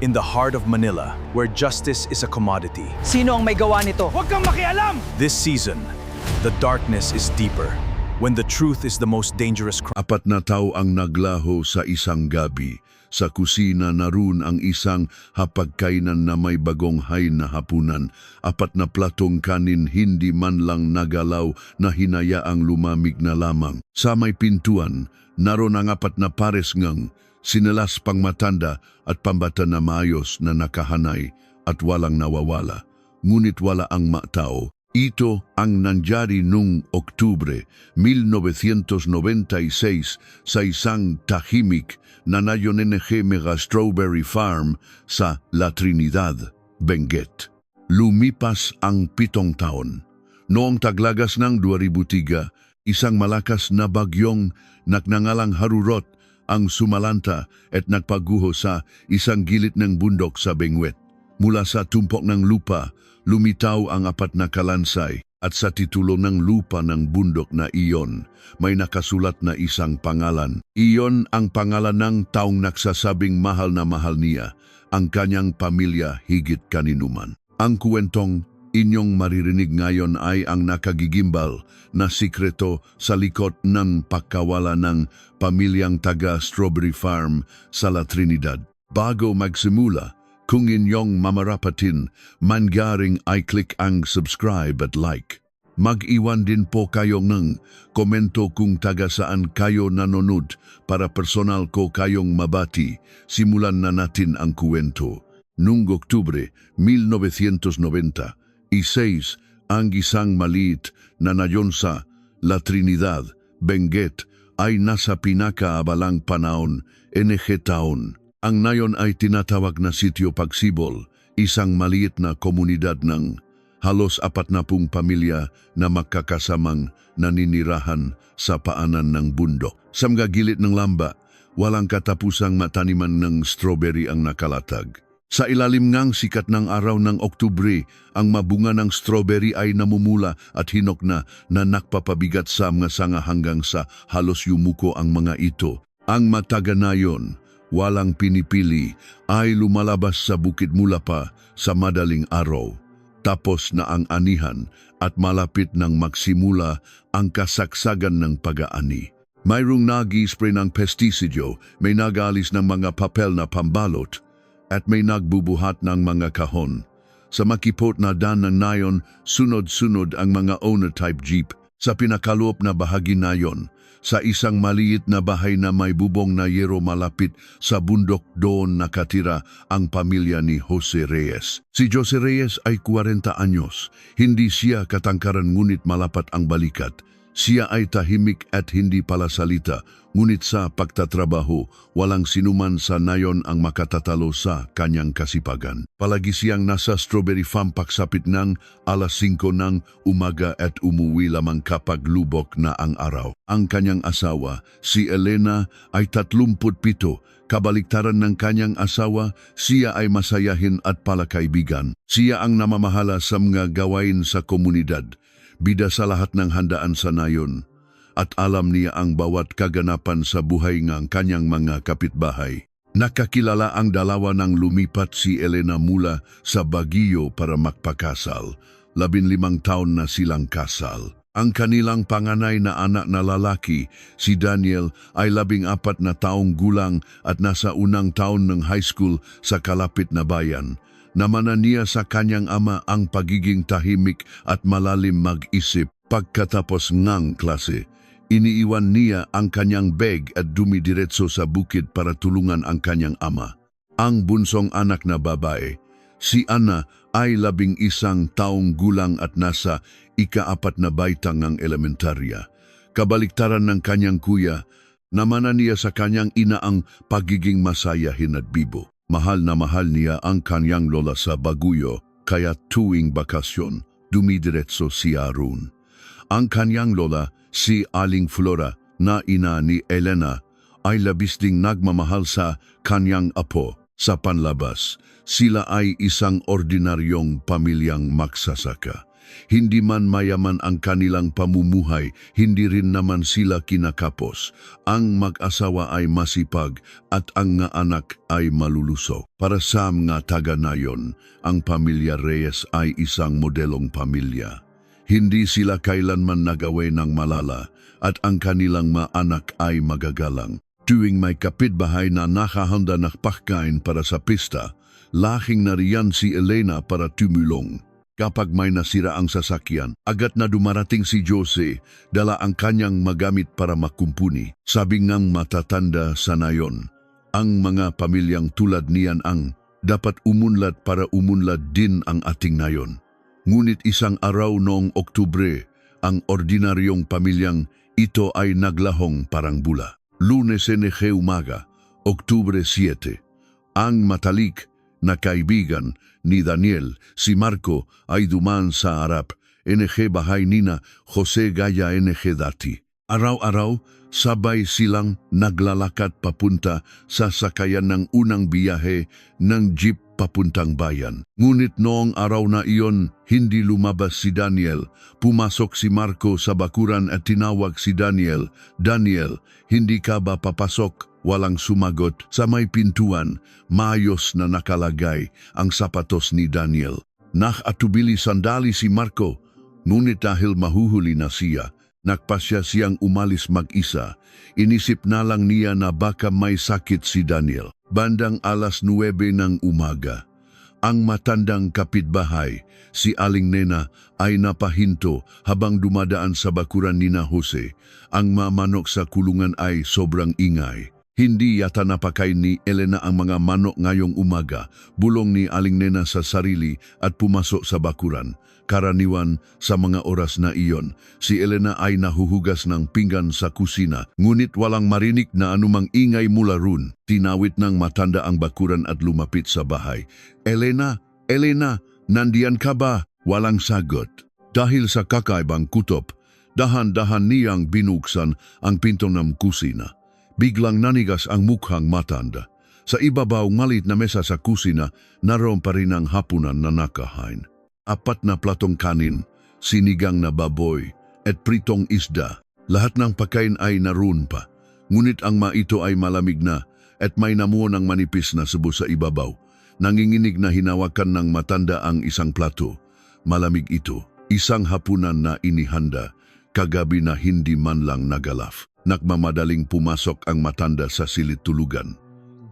in the heart of Manila, where justice is a commodity. Sino ang may gawa nito? Huwag kang makialam! This season, the darkness is deeper, when the truth is the most dangerous crime. 4 na tao ang naglaho sa isang gabi. Sa kusina naroon ang isang hapagkainan na may bagong hay na hapunan. 4 na platong kanin hindi man lang nagalaw na hinayaang lumamig na lamang. Sa may pintuan, naroon ang 4 na pares ngang sinalas pang matanda at pambata na maayos na nakahanay at walang nawawala. Ngunit wala ang matao. Ito ang nangyari noong Oktubre 1996 sa isang tahimik na NG Mega Strawberry Farm sa La Trinidad, Benguet. Lumipas ang 7 taon. Noong taglagas ng 2003, isang malakas na bagyong nagnangalang Harurot ang sumalanta at nagpaguho sa isang gilid ng bundok sa Benguet. Mula sa tumpok ng lupa, lumitaw ang 4 na kalansay at sa titulo ng lupa ng bundok na iyon, may nakasulat na isang pangalan. Iyon ang pangalan ng taong nagsasabing mahal na mahal niya ang kanyang pamilya higit kaninuman. Ang kwentong inyong maririnig ngayon ay ang nakagigimbal na sikreto sa likod ng pagkawala ng pamilyang taga Strawberry Farm sa La Trinidad. Bago magsimula, kung inyong mamarapatin, mangyaring i-click ang subscribe at like. Mag-iwan din po kayo ng komento kung taga saan kayo nanonood para personal ko kayong mabati. Simulan na natin ang kwento. Noong Oktubre 1990, ang isang maliit na nayon sa La Trinidad, Benguet ay nasa pinakaabalang panahon, NG taon. Ang nayon ay tinatawag na Sitio Pagsibol, isang maliit na komunidad ng halos 40 pamilya na magkakasamang naninirahan sa paanan ng bundok. Sa mga gilid ng lamba, walang katapusang mataniman ng strawberry ang nakalatag. Sa ilalim ngang sikat ng araw ng Oktubre, ang mabunga ng strawberry ay namumula at hinok na nakpapabigat sa mga sanga hanggang sa halos yumuko ang mga ito. Ang mataganayon, walang pinipili, ay lumalabas sa bukid mula pa sa madaling araw. Tapos na ang anihan at malapit nang magsimula ang kasaksagan ng pag-aani. Mayroong nag-i-spray ng pestisidyo, may nag-alis ng mga papel na pambalot, at may nagbubuhat ng mga kahon. Sa makipot na daan ng nayon, sunod-sunod ang mga owner-type jeep. Sa pinakaloob na bahagi nayon, sa isang maliit na bahay na may bubong na yero malapit sa bundok, doon nakatira ang pamilya ni Jose Reyes. Si Jose Reyes ay 40 anyos. Hindi siya katangkaran ngunit malapat ang balikat. Siya ay tahimik at hindi palasalita, ngunit sa pagtatrabaho, walang sinuman sa nayon ang makatatalo sa kanyang kasipagan. Palagi siyang nasa Strawberry Farm pagsapit ng 5:00 ng umaga at umuwi lamang kapag lubok na ang araw. Ang kanyang asawa, si Elena, ay 37. Kabaliktaran ng kanyang asawa, siya ay masayahin at palakaibigan. Siya ang namamahala sa mga gawain sa komunidad. Bida sa lahat ng handaan sa nayon, at alam niya ang bawat kaganapan sa buhay ng kanyang mga kapitbahay. Nakakilala ang dalawa nang lumipat si Elena mula sa Baguio para magpakasal. 15 taon na silang kasal. Ang kanilang panganay na anak na lalaki, si Daniel, ay 14 na taong gulang at nasa unang taon ng high school sa kalapit na bayan. Namana niya sa kanyang ama ang pagiging tahimik at malalim mag-isip. Pagkatapos ngang klase, iniiwan niya ang kanyang bag at dumidiretso sa bukid para tulungan ang kanyang ama. Ang bunsong anak na babae, si Ana, ay 11 taong gulang at nasa ika-4 na baitang ng elementarya. Kabaliktaran ng kanyang kuya, namana niya sa kanyang ina ang pagiging masayahin at bibo. Mahal na mahal niya ang kanyang lola sa Baguio, kaya tuwing bakasyon, dumidiretso siya roon. Ang kanyang lola, si Aling Flora, na ina ni Elena, ay labis ding nagmamahal sa kanyang apo. Sa panlabas, sila ay isang ordinaryong pamilyang magsasaka. Hindi man mayaman ang kanilang pamumuhay, hindi rin naman sila kinakapos. Ang mag-asawa ay masipag at ang nga anak ay maluluso. Para sa mga taga-nayon, ang pamilya Reyes ay isang modelong pamilya. Hindi sila kailanman nag-away ng malala at ang kanilang mga anak ay magagalang. Tuwing may kapitbahay na nakahanda ng pagkain para sa pista, lahing nariyan si Elena para tumulong. Kapag may nasira ang sasakyan, agad na dumarating si Jose, dala ang kanyang magamit para makumpuni. Sabi ngang matatanda sa nayon, ang mga pamilyang tulad niyan ang dapat umunlad para umunlad din ang ating nayon. Ngunit isang araw noong Oktubre, ang ordinaryong pamilyang ito ay naglahong parang bula. Lunes NG umaga, Oktubre 7, ang matalik na kaibigan ni Daniel, si Marco, ay duman sa harap, NG bahay nina Jose Gaya NG dati. Araw-araw, sabay silang naglalakad papunta sa sakayan ng unang biyahe ng jeep papuntang bayan. Ngunit noong araw na iyon, hindi lumabas si Daniel. Pumasok si Marco sa bakuran at tinawag si Daniel. Daniel, hindi ka ba papasok? Walang sumagot. Sa may pintuan, maayos na nakalagay ang sapatos ni Daniel. Nakatubili sandali si Marco, ngunit dahil mahuhuli na siya, nagpasya siyang umalis mag-isa. Inisip na lang niya na baka may sakit si Daniel. Bandang alas 9 ng umaga, ang matandang kapitbahay, si Aling Nena, ay napahinto habang dumadaan sa bakuran ni na Jose. Ang mamanok sa kulungan ay sobrang ingay. Hindi yata napakain ni Elena ang mga manok ngayong umaga. Bulong ni Aling Nena sa sarili at pumasok sa bakuran. Karaniwan sa mga oras na iyon, si Elena ay nahuhugas ng pinggan sa kusina, ngunit walang marinig na anumang ingay mula roon. Tinawit ng matanda ang bakuran at lumapit sa bahay. Elena, Elena, nandiyan ka ba? Walang sagot. Dahil sa kakaibang kutob, dahan-dahan niyang binuksan ang pinto ng kusina. Biglang nanigas ang mukhang matanda. Sa ibabaw ngalit na mesa sa kusina, naroon pa rin ang hapunan na nakahain. 4 na platong kanin, sinigang na baboy, at pritong isda. Lahat ng pagkain ay naroon pa. Ngunit ang ito ay malamig na at may namuo ng manipis na subo sa ibabaw. Nanginginig na hinawakan ng matanda ang isang plato. Malamig ito, isang hapunan na inihanda, kagabi na hindi man lang nagalaf. Nagmamadaling pumasok ang matanda sa silid tulugan.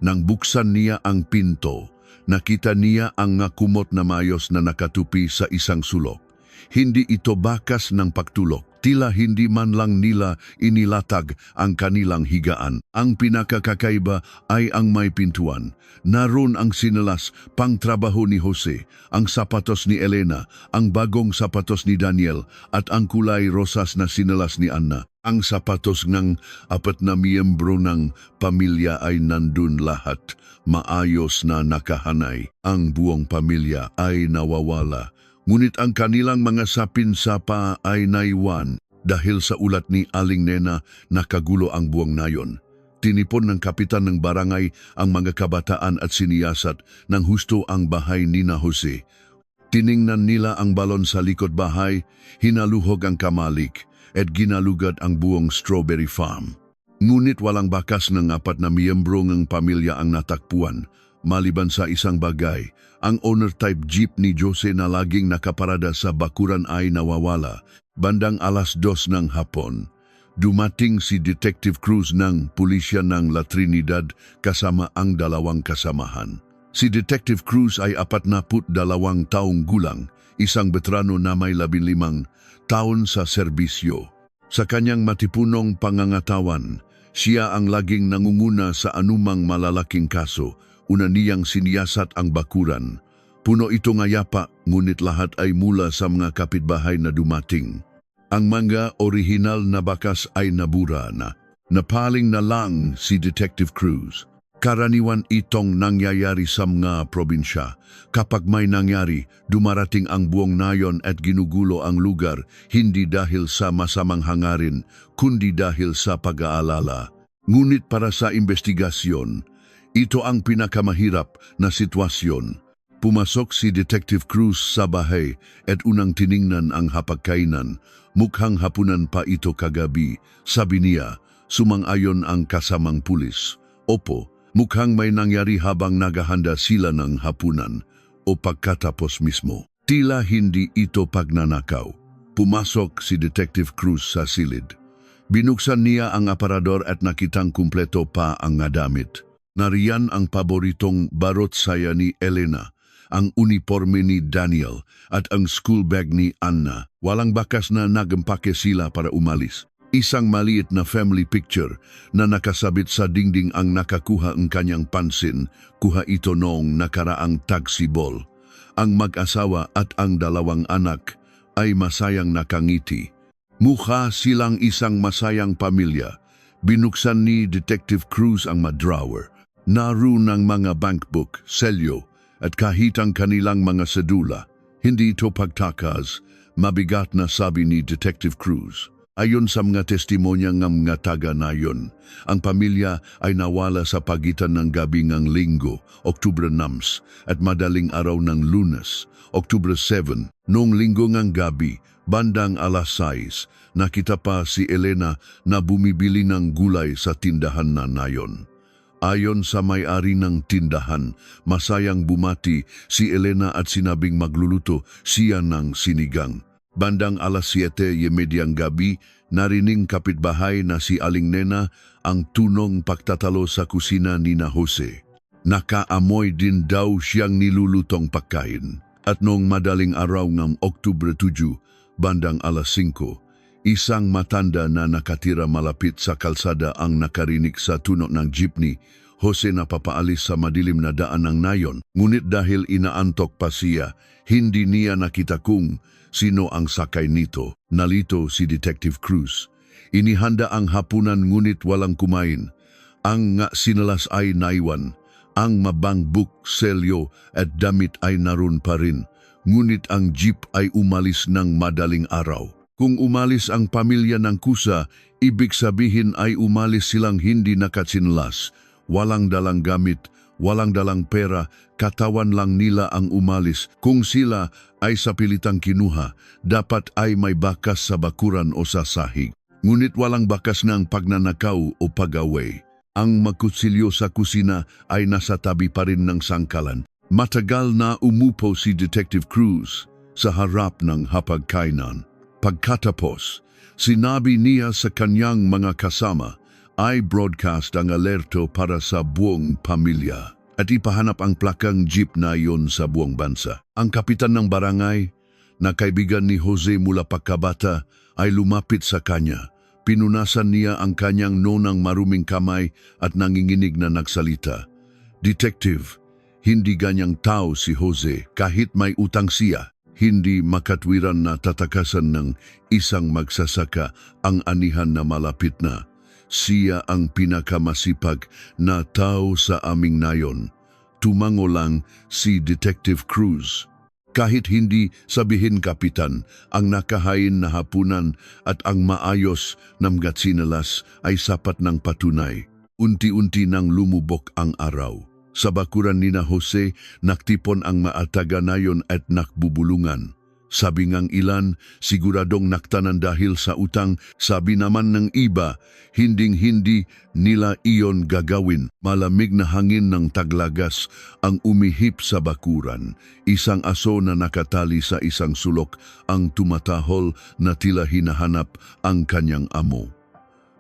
Nang buksan niya ang pinto, nakita niya ang kumot na mayos na nakatupi sa isang sulok. Hindi ito bakas ng pagtulog. Tila hindi man lang nila inilatag ang kanilang higaan. Ang pinakakakaiba ay ang may pintuan. Naroon ang sinelas pangtrabaho ni Jose, ang sapatos ni Elena, ang bagong sapatos ni Daniel, at ang kulay rosas na sinelas ni Anna. Ang sapatos ng 4 na miyembro ng pamilya ay nandun lahat, maayos na nakahanay. Ang buong pamilya ay nawawala. Ngunit ang kanilang mga sapin-sapa ay naiwan dahil sa ulat ni Aling Nena nakagulo ang buong nayon. Tinipon ng kapitan ng barangay ang mga kabataan at siniyasat ng husto ang bahay ni na Jose. Tiningnan nila ang balon sa likod bahay, hinaluhog ang kamalik at ginalugad ang buong strawberry farm. Ngunit walang bakas ng 4 na miyembro ng pamilya ang natakpuan. Maliban sa isang bagay, ang owner-type jeep ni Jose na laging nakaparada sa bakuran ay nawawala. Bandang alas 2 ng hapon, dumating si Detective Cruz ng pulisya ng La Trinidad kasama ang 2 kasamahan. Si Detective Cruz ay 42 taong gulang, isang veterano na may 15 taon sa serbisyo. Sa kanyang matipunong pangangatawan, siya ang laging nangunguna sa anumang malalaking kaso. Una niyang siniyasat ang bakuran. Puno ito ng yapa, ngunit lahat ay mula sa mga kapitbahay na dumating. Ang mga orihinal na bakas ay nabura na. Napaling na lang si Detective Cruz. Karaniwan itong nangyayari sa mga probinsya. Kapag may nangyari, dumarating ang buong nayon at ginugulo ang lugar, hindi dahil sa masamang hangarin, kundi dahil sa pag-aalala. Ngunit para sa investigasyon, ito ang pinakamahirap na sitwasyon. Pumasok si Detective Cruz sa bahay at unang tiningnan ang hapagkainan. Mukhang hapunan pa ito kagabi. Sabi niya, sumang-ayon ang kasamang pulis. Opo, mukhang may nangyari habang naghahanda sila ng hapunan o pagkatapos mismo. Tila hindi ito pagnanakaw. Pumasok si Detective Cruz sa silid. Binuksan niya ang aparador at nakitang kumpleto pa ang damit. Nariyan ang paboritong barot saya ni Elena, ang uniforme ni Daniel at ang school bag ni Anna. Walang bakas na nagempake sila para umalis. Isang maliit na family picture na nakasabit sa dingding ang nakakuha ang kanyang pansin. Kuha ito noong nakaraang tagsibol. Ang mag-asawa at ang dalawang anak ay masayang nakangiti. Mukha silang isang masayang pamilya. Binuksan ni Detective Cruz ang drawer. Naroon ang mga bankbook, selyo, at kahit ang kanilang mga sedula. Hindi ito pagtakas, mabigat na sabi ni Detective Cruz. Ayon sa mga testimonya ng mga taga na yun, ang pamilya ay nawala sa pagitan ng gabi ng Linggo, Oktubre 6, at madaling araw ng Lunes, Oktubre 7. Noong Linggo ng gabi, bandang alas 6, nakita pa si Elena na bumibili ng gulay sa tindahan na nayon. Ayon sa may-ari ng tindahan, masayang bumati si Elena at sinabing magluluto siya ng sinigang. Bandang alas 7:30 gabi, narining kapitbahay na si Aling Nena ang tunong pagtatalo sa kusina ni na Jose. Nakaamoy din daw siyang nilulutong pagkain. At noong madaling araw ng Oktubre 7, bandang alas 5, isang matanda na nakatira malapit sa kalsada ang nakarinig sa tunog ng jeepney. Jose na papaalis sa madilim na daan ng nayon, ngunit dahil inaantok pa siya, hindi niya nakita kung sino ang sakay nito. Nalito si Detective Cruz. Inihanda ang hapunan ngunit walang kumain. Ang nga sinalas ay naiwan. Ang mabangbuk, selyo at damit ay naroon pa rin. Ngunit ang jeep ay umalis ng madaling araw. Kung umalis ang pamilya ng kusa, ibig sabihin ay umalis silang hindi nakatsinlas. Walang dalang gamit, walang dalang pera, katawan lang nila ang umalis. Kung sila ay sa pilitang kinuha, dapat ay may bakas sa bakuran o sa sahig. Ngunit walang bakas ng pagnanakaw o pag-away. Ang magkutsilyo sa kusina ay nasa tabi pa rin ng sangkalan. Matagal na umupo si Detective Cruz sa harap ng hapagkainan. Pagkatapos, sinabi niya sa kanyang mga kasama ay broadcast ang alerto para sa buong pamilya at ipahanap ang plakang jeep na iyon sa buong bansa. Ang kapitan ng barangay na kaibigan ni Jose mula pagkabata ay lumapit sa kanya. Pinunasan niya ang kanyang nonang maruming kamay at nanginginig na nagsalita. Detective, hindi ganyang tao si Jose kahit may utang siya. Hindi makatwiran na tatakasan ng isang magsasaka ang anihan na malapit na. Siya ang pinakamasipag na tao sa aming nayon. Tumango lang si Detective Cruz. Kahit hindi sabihin kapitan, ang nakahain na hapunan at ang maayos na mga sinalas ay sapat ng patunay. Unti-unti nang lumubok ang araw. Sa bakuran ni na Jose, naktipon ang maataganayon at nakbubulungan. Sabi ngang ilan, siguradong naktanan dahil sa utang. Sabi naman ng iba, hinding-hindi nila iyon gagawin. Malamig na hangin ng taglagas ang umihip sa bakuran. Isang aso na nakatali sa isang sulok ang tumatahol na tila hinahanap ang kanyang amo.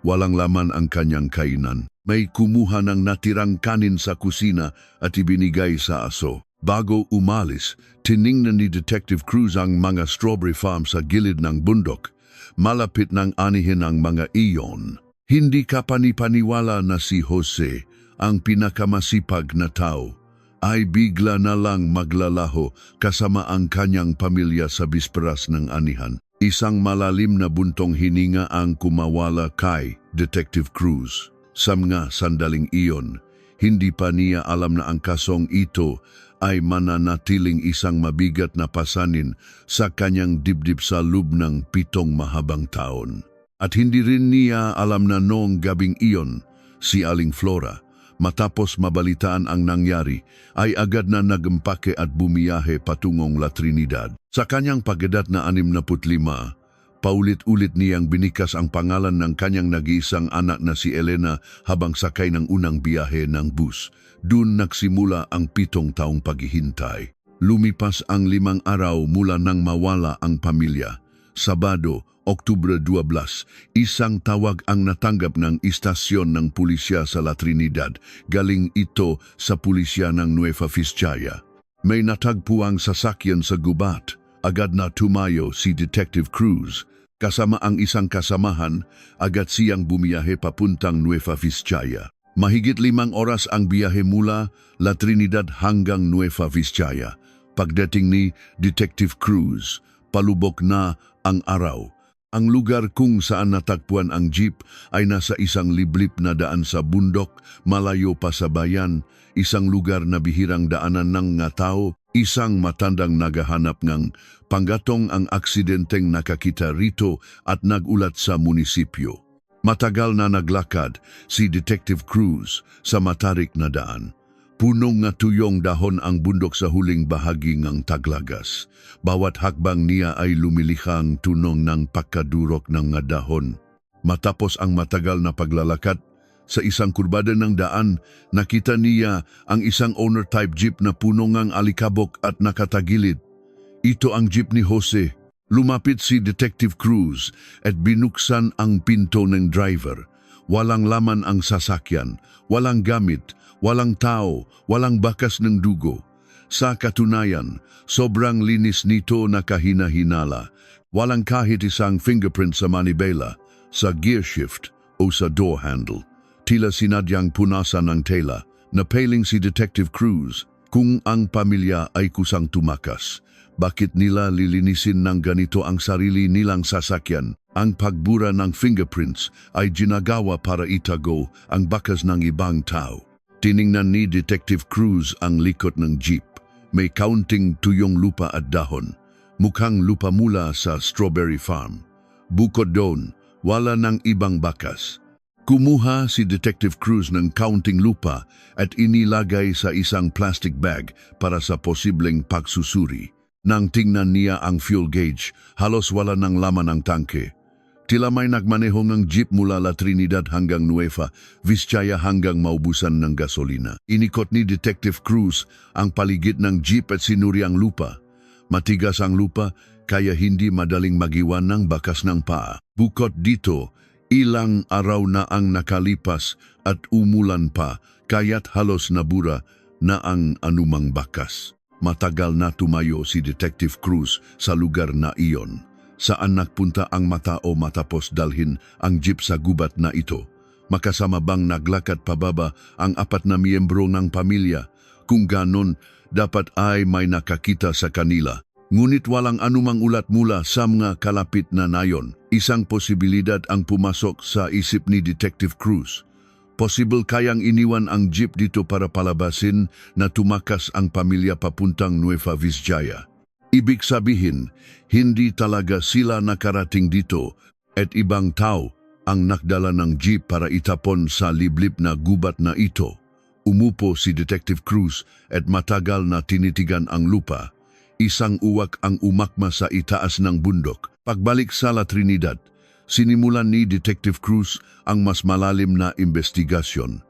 Walang laman ang kanyang kainan. May kumuha ng natirang kanin sa kusina at ibinigay sa aso. Bago umalis, tiningnan ni Detective Cruz ang mga strawberry farm sa gilid ng bundok. Malapit ng anihin ang mga iyon. Hindi ka panipaniwala na si Jose, ang pinakamasipag na tao, ay bigla na lang maglalaho kasama ang kanyang pamilya sa bisperas ng anihan. Isang malalim na buntong hininga ang kumawala kay Detective Cruz. Sa mga sandaling iyon, hindi pa niya alam na ang kasong ito ay mananatiling isang mabigat na pasanin sa kanyang dibdib sa loob ng 7 mahabang taon. At hindi rin niya alam na noong gabing iyon, si Aling Flora, Matapos mabalitaan ang nangyari, ay agad na nagempake at bumiyahe patungong La Trinidad. Sa kanyang pagedad na 65, paulit-ulit niyang binikas ang pangalan ng kanyang nag-iisang anak na si Elena habang sakay ng unang biyahe ng bus. Doon nagsimula ang 7 taong paghihintay. Lumipas ang 5 araw mula nang mawala ang pamilya. Sabado, Oktubre 12, isang tawag ang natanggap ng istasyon ng pulisya sa La Trinidad. Galing ito sa pulisya ng Nueva Vizcaya. May natagpuang sasakyan sa gubat. Agad na tumayo si Detective Cruz. Kasama ang isang kasamahan, agad siyang bumiyahe papuntang Nueva Vizcaya. Mahigit 5 oras ang biyahe mula La Trinidad hanggang Nueva Vizcaya. Pagdating ni Detective Cruz, palubok na ang araw. Ang lugar kung saan natagpuan ang jeep ay nasa isang liblib na daan sa bundok, malayo pa sa bayan, isang lugar na bihirang daanan ng nga tao, isang matandang naghahanap ng panggatong ang aksidenteng nakakita rito at nagulat sa munisipyo. Matagal na naglakad si Detective Cruz sa matarik na daan. Punong nga tuyong dahon ang bundok sa huling bahagi ng Taglagas. Bawat hakbang niya ay lumilihang tunong ng pagkadurok ng nga dahon. Matapos ang matagal na paglalakad, sa isang kurbada ng daan, nakita niya ang isang owner-type jeep na puno ngang alikabok at nakatagilid. Ito ang jeep ni Jose. Lumapit si Detective Cruz at binuksan ang pinto ng driver. Walang laman ang sasakyan, walang gamit, walang tao, walang bakas ng dugo. Sa katunayan, sobrang linis nito na kahina-hinala. Walang kahit isang fingerprint sa manibela, sa gear shift o sa door handle. Tila sinadyang punasan ng tela. Napaling si Detective Cruz kung ang pamilya ay kusang tumakas. Bakit nila lilinisin ng ganito ang sarili nilang sasakyan? Ang pagbura ng fingerprints ay ginagawa para itago ang bakas ng ibang tao. Tiningnan ni Detective Cruz ang likod ng jeep. May kaunting tuyong lupa at dahon. Mukhang lupa mula sa strawberry farm. Bukod doon, wala ng ibang bakas. Kumuha si Detective Cruz ng kaunting lupa at inilagay sa isang plastic bag para sa posibleng pagsusuri. Nang tingnan niya ang fuel gauge, halos wala ng laman ang tangke. Tila may nagmaneho ng jeep mula La Trinidad hanggang Nueva Vizcaya hanggang maubusan ng gasolina. Inikot ni Detective Cruz ang paligid ng jeep at sinuri ang lupa. Matigas ang lupa kaya hindi madaling magiwan ng bakas ng paa. Bukod dito, ilang araw na ang nakalipas at umulan pa kaya't halos nabura na ang anumang bakas. Matagal na tumayo si Detective Cruz sa lugar na iyon. Saan nagpunta ang matao matapos dalhin ang jeep sa gubat na ito? Makasama bang naglakad pababa ang 4 na miyembro ng pamilya? Kung ganon, dapat ay may nakakita sa kanila. Ngunit walang anumang ulat mula sa mga kalapit na nayon. Isang posibilidad ang pumasok sa isip ni Detective Cruz. Possible kayang iniwan ang jeep dito para palabasin na tumakas ang pamilya papuntang Nueva Vizcaya. Ibig sabihin, hindi talaga sila nakarating dito at ibang tao ang nakdala ng jeep para itapon sa liblib na gubat na ito. Umupo si Detective Cruz at matagal na tinitigan ang lupa. Isang uwak ang umakma sa itaas ng bundok. Pagbalik sa La Trinidad, sinimulan ni Detective Cruz ang mas malalim na investigasyon.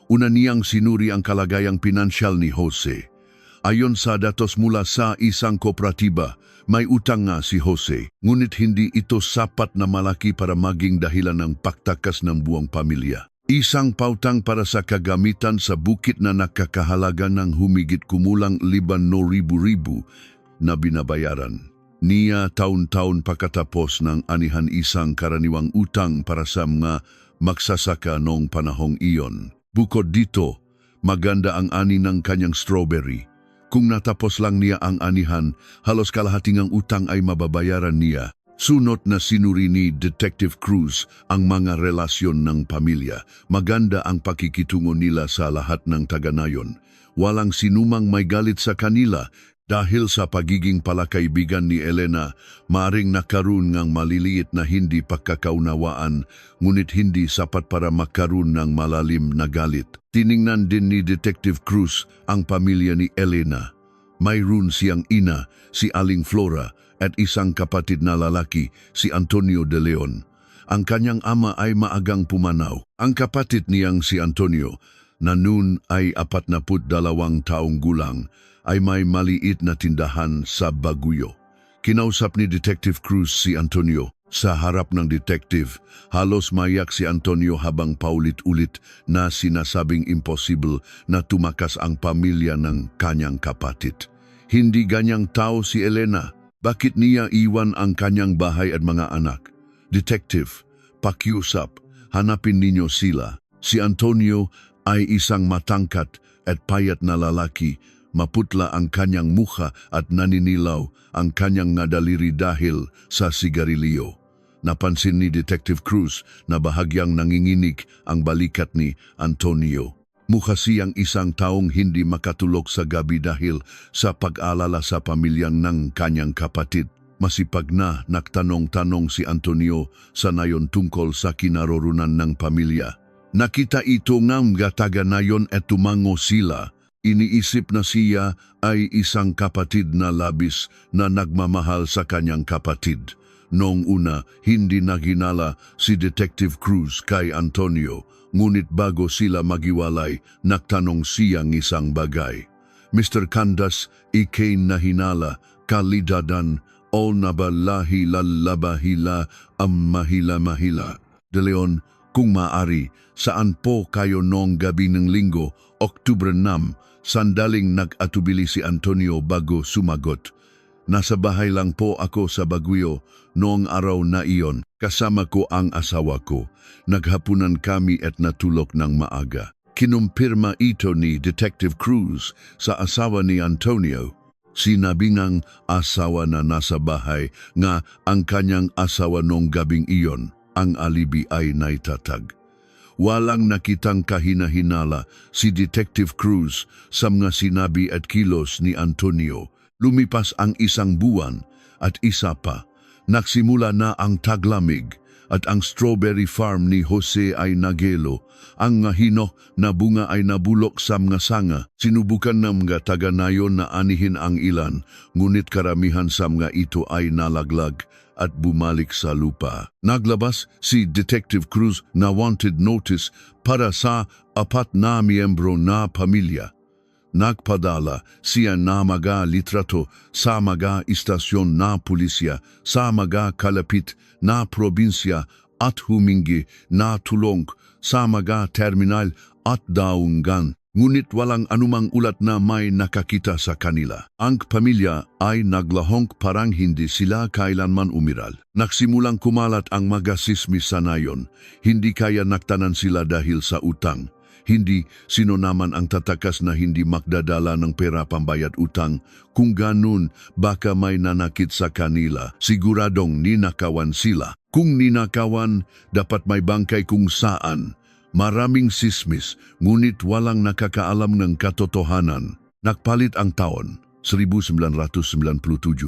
Una niyang sinuri ang kalagayang pinansyal ni Jose. Ayon sa datos mula sa isang kooperatiba, may utang nga si Jose, ngunit hindi ito sapat na malaki para maging dahilan ng pagtakas ng buong pamilya. Isang pautang para sa kagamitan sa bukit na nakakahalaga ng humigit kumulang 5,000 na binabayaran. Niya taon-taon pagkatapos ng anihan isang karaniwang utang para sa mga magsasaka noong panahong iyon. Bukod dito, maganda ang ani ng kanyang strawberry. Kung natapos lang niya ang anihan, halos kalahating ang utang ay mababayaran niya. Sunod na sinuri ni Detective Cruz ang mga relasyon ng pamilya. Maganda ang pakikitungo nila sa lahat ng taga-nayon. Walang sinumang may galit sa kanila, Dahil sa pagiging palakaibigan ni Elena, maaring nakaroon ng maliliit na hindi pagkakaunawaan, ngunit hindi sapat para makaroon ng malalim na galit. Tiningnan din ni Detective Cruz ang pamilya ni Elena. Mayroon siyang ina, si Aling Flora, at isang kapatid na lalaki, si Antonio de Leon. Ang kanyang ama ay maagang pumanaw. Ang kapatid niyang si Antonio, na noon ay 42 taong gulang, ay may maliit na tindahan sa Baguio. Kinausap ni Detective Cruz si Antonio. Sa harap ng detective, halos maiyak si Antonio habang paulit-ulit na sinasabing impossible na tumakas ang pamilya ng kanyang kapatid. Hindi ganyang tao si Elena. Bakit niya iwan ang kanyang bahay at mga anak? Detective, pakiusap, hanapin ninyo sila. Si Antonio ay isang matangkat at payat na lalaki. Maputla ang kanyang mukha at naninilaw ang kanyang nadaliri dahil sa sigarilyo. Napansin ni Detective Cruz na bahagyang nanginginig ang balikat ni Antonio. Mukha siyang isang taong hindi makatulog sa gabi dahil sa pag-alala sa pamilya ng kanyang kapatid. Masipag na nagtanong-tanong si Antonio sa nayon tungkol sa kinaroroonan ng pamilya. Nakita ito ng gataga nayon at tumango sila. Iniisip na siya ay isang kapatid na labis na nagmamahal sa kanyang kapatid. Noong una, hindi naginala si Detective Cruz kay Antonio, ngunit bago sila magiwalay, nagtanong siyang isang bagay. Mr. Candas, ikay nahinala, kalidadan, o nabalahi lalabahila am mahila-mahila. De Leon, kung maari, saan po kayo noong gabi ng linggo, Oktubre 6, sandaling nag-atubili si Antonio bago sumagot. Nasa bahay lang po ako sa Baguio noong araw na iyon. Kasama ko ang asawa ko. Naghapunan kami at natulog ng maaga. Kinumpirma ito ni Detective Cruz sa asawa ni Antonio. Sinabi ngang asawa na nasa bahay nga ang kanyang asawa noong gabing iyon. Ang alibi ay naitatag. Walang nakitang kahina-hinala si Detective Cruz sa mga sinabi at kilos ni Antonio. Lumipas ang isang buwan at isa pa. Nagsimula na ang taglamig at ang strawberry farm ni Jose ay nagelo. Ang mga hino na bunga ay nabulok sa mga sanga. Sinubukan ng mga taga-nayon na anihin ang ilan, ngunit karamihan sa mga ito ay nalaglag at bumalik sa lupa. Naglabas si Detective Cruz na wanted notice para sa 4 na miyembro na pamilya. Nagpadala siya na mga litrato sa mga istasyon na pulisya, sa mga kalapit na probinsya at humingi na tulong sa mga terminal at daungan. Ngunit walang anumang ulat na may nakakita sa kanila. Ang pamilya ay naglahong parang hindi sila kailanman umiral. Nagsimulang kumalat ang mga sismis sa nayon. Hindi kaya naktanan sila dahil sa utang. Hindi sino naman ang tatakas na hindi makdadala ng pera pambayad utang. Kung ganun, baka may nanakit sa kanila. Siguradong ninakawan sila. Kung ninakawan, dapat may bangkay kung saan. Maraming sismis, ngunit walang nakakaalam ng katotohanan. Nagpalit ang taon, 1997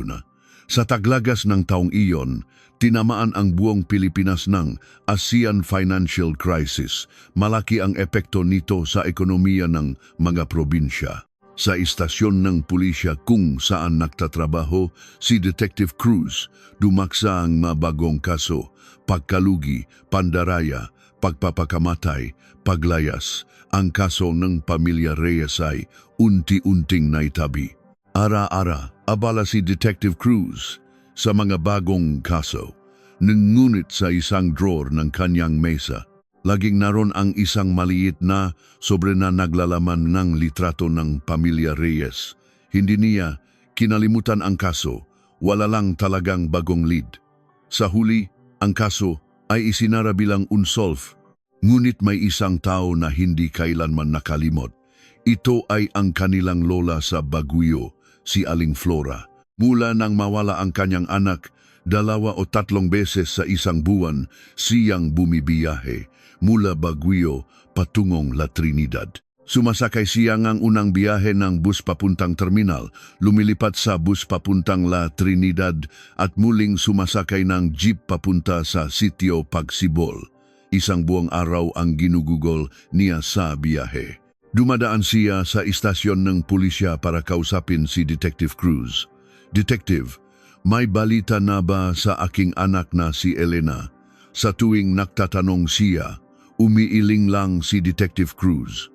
na. Sa taglagas ng taong iyon, tinamaan ang buong Pilipinas ng ASEAN Financial Crisis. Malaki ang epekto nito sa ekonomiya ng mga probinsya. Sa istasyon ng pulisya kung saan nagtatrabaho si Detective Cruz, dumaksa ang mabagong kaso, pagkalugi, pandaraya, pagpapakamatay, paglayas. Ang kaso ng pamilya Reyes ay unti-unting naitabi. Ara-ara, abala si Detective Cruz sa mga bagong kaso. Ngunit sa isang drawer ng kanyang mesa, laging naroon ang isang maliit na sobre na naglalaman ng litrato ng pamilya Reyes. Hindi niya kinalimutan ang kaso, wala lang talagang bagong lead. Sa huli, ang kaso ay isinara bilang unsolved, ngunit may isang tao na hindi kailanman nakalimot. Ito ay ang kanilang lola sa Baguio, si Aling Flora. Mula nang mawala ang kanyang anak, 2 o 3 beses sa isang buwan siyang bumibiyahe mula Baguio patungong La Trinidad. Sumasakay siya ngang unang biyahe ng bus papuntang terminal, lumilipat sa bus papuntang La Trinidad at muling sumasakay ng jeep papunta sa sitio Pagsibol. Isang buong araw ang ginugugol niya sa biyahe. Dumadaan siya sa istasyon ng pulisya para kausapin si Detective Cruz. Detective, may balita na ba sa aking anak na si Elena? Sa tuwing nagtatanong siya, umiiling lang si Detective Cruz.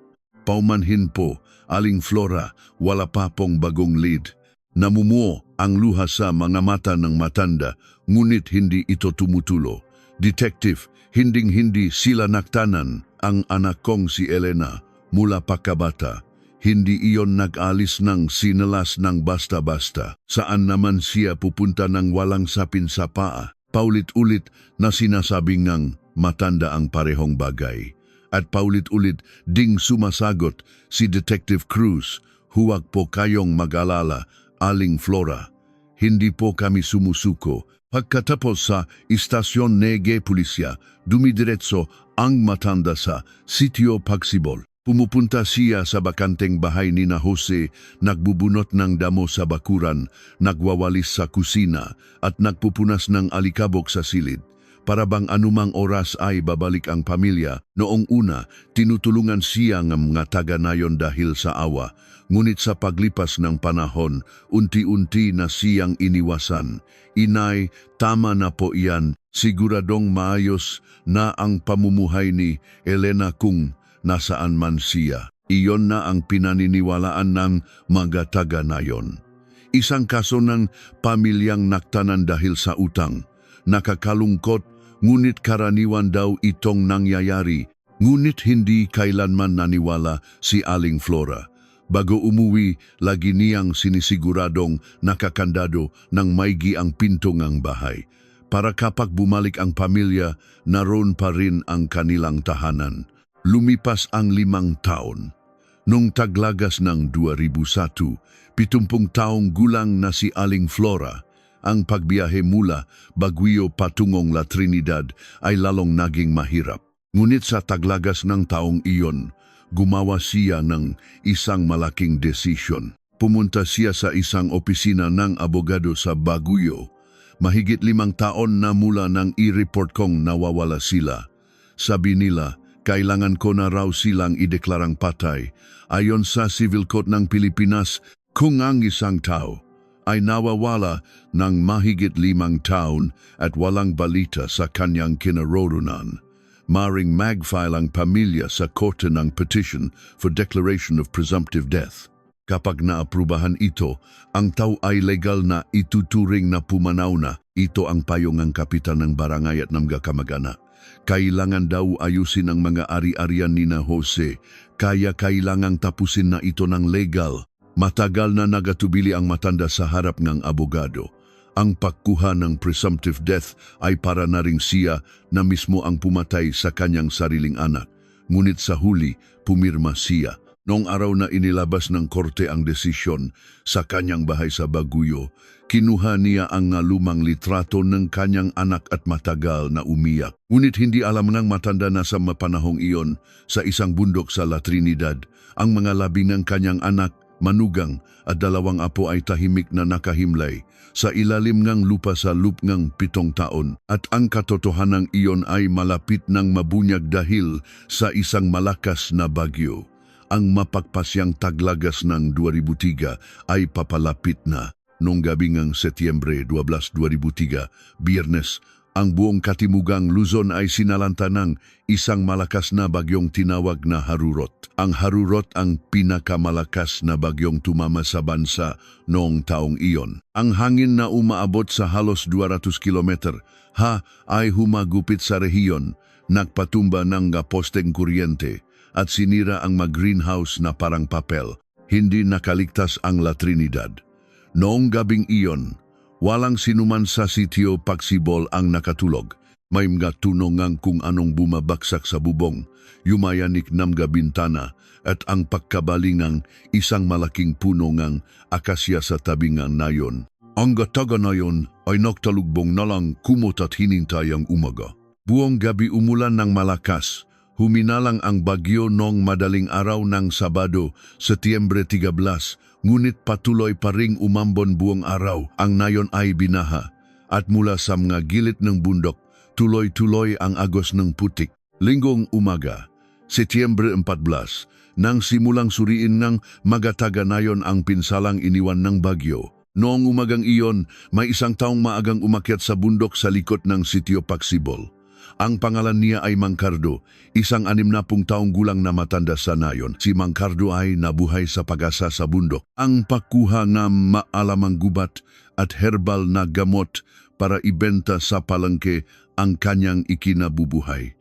Paumanhin po, Aling Flora, wala pa pong bagong lead. Namumuo ang luha sa mga mata ng matanda, ngunit hindi ito tumutulo. Detective, hinding-hindi sila naktanan ang anak kong si Elena mula pagkabata. Hindi iyon nag-alis ng sinalas ng basta-basta. Saan naman siya pupunta ng walang sapin sa paa? Paulit-ulit na sinasabing ng matanda ang parehong bagay. At paulit-ulit ding sumasagot si Detective Cruz, huwag po kayong mag-alala, Aling Flora. Hindi po kami sumusuko. Pagkatapos sa istasyon Nege Pulisya, dumidiretso ang matanda sa sitio Pagsibol. Pumupunta siya sa bakanteng bahay ni na Jose, nagbubunot ng damo sa bakuran, nagwawalis sa kusina at nagpupunas ng alikabok sa silid. Para bang anumang oras ay babalik ang pamilya. Noong una, tinutulungan siya ng mga taga-nayon dahil sa awa. Ngunit sa paglipas ng panahon, unti-unti na siyang iniwasan. Inay, tama na po iyan. Siguradong maayos na ang pamumuhay ni Elena kung nasaan man siya. Iyon na ang pinaniniwalaan ng mga taga-nayon. Isang kaso ng pamilyang naktanan dahil sa utang. Nakakalungkot, ngunit karaniwan daw itong nangyayari, ngunit hindi kailanman naniwala si Aling Flora. Bago umuwi, lagi niyang sinisiguradong nakakandado ng maigi ang pinto ng bahay. Para kapag bumalik ang pamilya, naroon pa rin ang kanilang tahanan. Lumipas ang 5 taon. Noong taglagas ng 2001, 70 taong gulang na si Aling Flora. Ang pagbiyahe mula Baguio patungong La Trinidad ay lalong naging mahirap. Ngunit sa taglagas ng taong iyon, gumawa siya ng isang malaking desisyon. Pumunta siya sa isang opisina ng abogado sa Baguio. Mahigit 5 taon na mula nang i-report kong nawawala sila. Sabi nila, kailangan ko na raw silang ideklarang patay. Ayon sa Civil Code ng Pilipinas, kung ang isang tao ay nawawala ng mahigit 5 taon at walang balita sa kanyang kinaroroonan, maring mag-file ang pamilya sa korte ng petition for declaration of presumptive death. Kapag naaprubahan ito, ang tao ay legal na ituturing na pumanaw na. Ito ang payong ng kapitan ng barangay at ng kamag-anak. Kailangan daw ayusin ang mga ari-arian ni na Jose, kaya kailangang tapusin na ito ng legal. Matagal na nagatubili ang matanda sa harap ng abogado. Ang pagkuha ng presumptive death ay para na ring siya na mismo ang pumatay sa kanyang sariling anak. Ngunit sa huli, pumirma siya. Noong araw na inilabas ng korte ang desisyon sa kanyang bahay sa Baguio, kinuha niya ang lumang litrato ng kanyang anak at matagal na umiyak. Ngunit hindi alam ng matanda na sa mapanahong iyon, sa isang bundok sa La Trinidad, ang mga labi ng kanyang anak, manugang at 2 apo ay tahimik na nakahimlay sa ilalim ng lupa sa loob ng 7 taon. At ang katotohanan iyon ay malapit ng mabunyag dahil sa isang malakas na bagyo. Ang mapagpasyang taglagas ng 2003 ay papalapit na. Noong gabi ng Setyembre 12, 2003, Biyernes, ang buong katimugang Luzon ay sinalanta ng isang malakas na bagyong tinawag na Harurot. Ang Harurot ang pinakamalakas na bagyong tumama sa bansa noong taong iyon. Ang hangin na umaabot sa halos 200 kilometer ay humagupit sa rehiyon, nagpatumba ng posteng kuryente at sinira ang mag-greenhouse na parang papel. Hindi nakaligtas ang La Trinidad. Noong gabing iyon, walang sinuman sa sitio Pagsibol ang nakatulog. May mga tunongang kung anong bumabaksak sa bubong, yumayanik ng bintana at ang pagkabalingang isang malaking puno ng akasya sa tabi ng nayon. Ang gataga nayon ay nagtalugbong na lang kumot at hinintay ang umaga. Buong gabi umulan ng malakas, Huminalang ang bagyo noong madaling araw ng Sabado, Setyembre 13, ngunit patuloy pa ring umambon buong araw. Ang nayon ay binaha, at mula sa mga gilid ng bundok, tuloy-tuloy ang agos ng putik. Linggong umaga, Setyembre 14, nang simulang suriin ng magataga nayon ang pinsalang iniwan ng bagyo. Noong umagang iyon, may isang taong maagang umakyat sa bundok sa likod ng sitio Paksibol. Ang pangalan niya ay Mang Cardo, isang 60 taong gulang na matanda sa nayon. Si Mang Cardo ay nabuhay sa pag-asa sa bundok. Ang pagkuha ng maalamang gubat at herbal na gamot para ibenta sa palengke ang kanyang ikinabubuhay.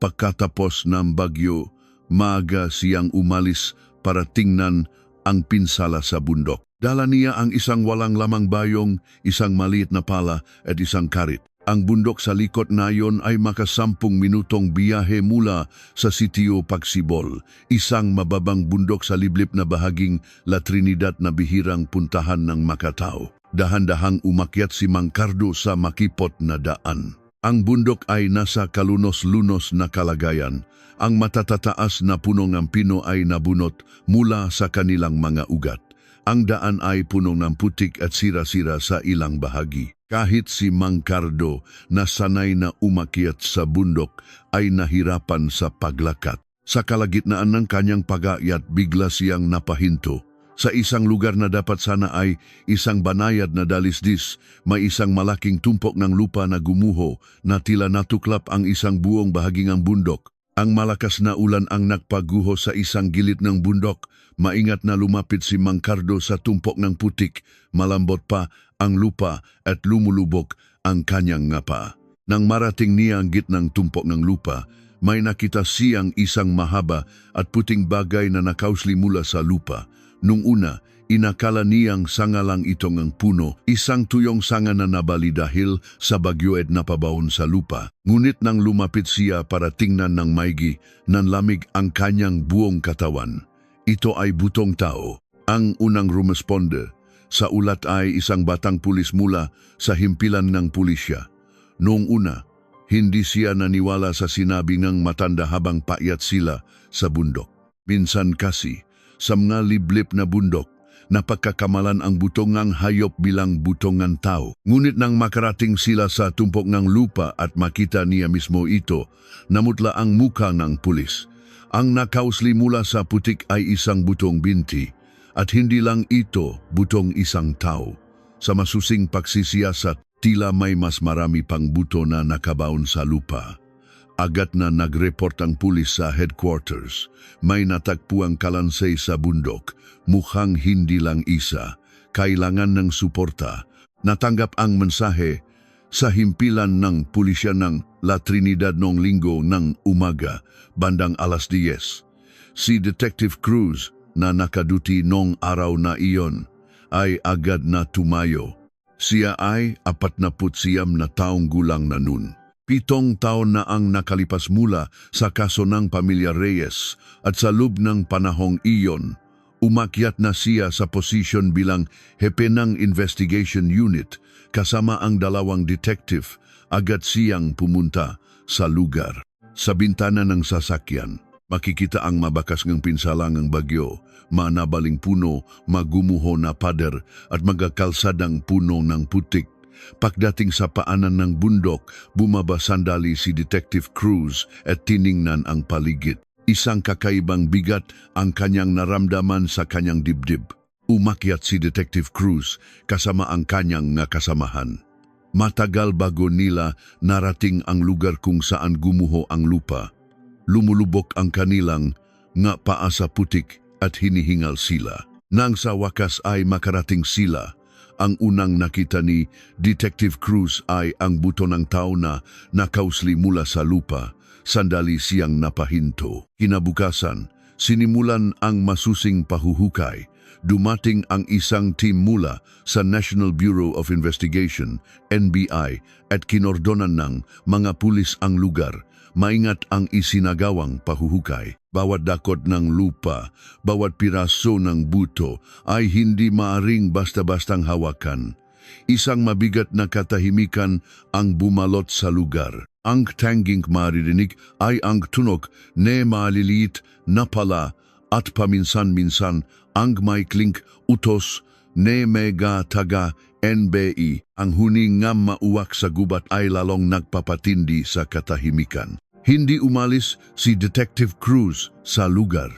Pagkatapos ng bagyo, maaga siyang umalis para tingnan ang pinsala sa bundok. Dala niya ang isang walang lamang bayong, isang maliit na pala at isang karit. Ang bundok sa likod nayon ay makasampung minutong biyahe mula sa sitio Paksibol, isang mababang bundok sa liblib na bahaging La Trinidad na bihirang puntahan ng makatao. Dahan-dahang umakyat si Mang Cardo sa makipot na daan. Ang bundok ay nasa kalunos-lunos na kalagayan. Ang matatataas na puno ng pino ay nabunot mula sa kanilang mga ugat. Ang daan ay puno ng putik at sira-sira sa ilang bahagi. Kahit si Mang Cardo na sanay na umakyat sa bundok ay nahirapan sa paglakad. Sa kalagitnaan ng kanyang pag-akyat, bigla siyang napahinto. Sa isang lugar na dapat sana ay isang banayad na dalisdis, may isang malaking tumpok ng lupa na gumuho na tila natuklap ang isang buong bahaging ang bundok. Ang malakas na ulan ang nagpaguho sa isang gilid ng bundok. Maingat na lumapit si Mang Cardo sa tumpok ng putik, malambot pa ang lupa at lumulubog ang kanyang ngapa. Nang marating niya ang gitnang tumpok ng lupa, may nakita siyang isang mahaba at puting bagay na nakausli mula sa lupa. Nung una, inakala niyang sanga lang itong ang puno, isang tuyong sanga na nabali dahil sa bagyo at napabaon sa lupa. Ngunit nang lumapit siya para tingnan ng maigi, nanlamig ang kanyang buong katawan. Ito ay butong tao. Ang unang rumesponde sa ulat ay isang batang pulis mula sa himpilan ng pulisya. Noong una, hindi siya naniwala sa sinabi ng matanda habang paakyat sila sa bundok. Minsan kasi, sa mga liblib na bundok, napagkakamalan ang butongang hayop bilang butongan tao. Ngunit nang makarating sila sa tumpok ng lupa at makita niya mismo ito, namutla ang muka ng pulis. Ang nakausli mula sa putik ay isang butong binti, at hindi lang ito butong isang tao. Sa masusing pagsisiyasat, tila may mas marami pang buto na nakabaon sa lupa. Agad na nag-report ang pulis sa headquarters. May natagpuang kalansay sa bundok, mukhang hindi lang isa. Kailangan ng suporta. Natanggap ang mensahe sa himpilan ng pulisya ng La Trinidad noong linggo ng umaga, bandang 10:00. Si Detective Cruz na nakaduty noong araw na iyon ay agad na tumayo. Siya ay 49 na taong gulang na nun. 7 taon na ang nakalipas mula sa kaso ng Pamilya Reyes at sa loob ng panahong iyon, umakyat na siya sa posisyon bilang hepe ng investigation unit kasama ang 2 detective. Agad siyang pumunta sa lugar. Sa bintana ng sasakyan, makikita ang mabakas ng pinsalangang bagyo, manabaling puno, magumuho na pader at magakalsadang puno ng putik. Pagdating sa paanan ng bundok, bumaba sandali si Detective Cruz at tiningnan ang paligid. Isang kakaibang bigat ang kanyang naramdaman sa kanyang dibdib. Umakyat si Detective Cruz kasama ang kanyang kasamahan. Matagal bago nila narating ang lugar kung saan gumuho ang lupa. Lumulubok ang kanilang nga paa sa putik at hinihingal sila. Nang sa wakas ay makarating sila, ang unang nakita ni Detective Cruz ay ang buto ng tao na nakausli mula sa lupa. Sandali siyang napahinto. Kinabukasan, sinimulan ang masusing pahuhukay. Dumating ang isang team mula sa National Bureau of Investigation, NBI, at kinordonan ng mga pulis ang lugar. Maingat ang isinagawang pahuhukay. Bawat dakot ng lupa, bawat piraso ng buto ay hindi maaring basta-bastang hawakan. Isang mabigat na katahimikan ang bumalot sa lugar. Ang tanging maririnig ay ang tunog ne maliliit na pala at paminsan-minsan ang maikling utos ne mega taga NBI. Ang huning nga mauwak sa gubat ay lalong nagpapatindi sa katahimikan. Hindi umalis si Detective Cruz sa lugar.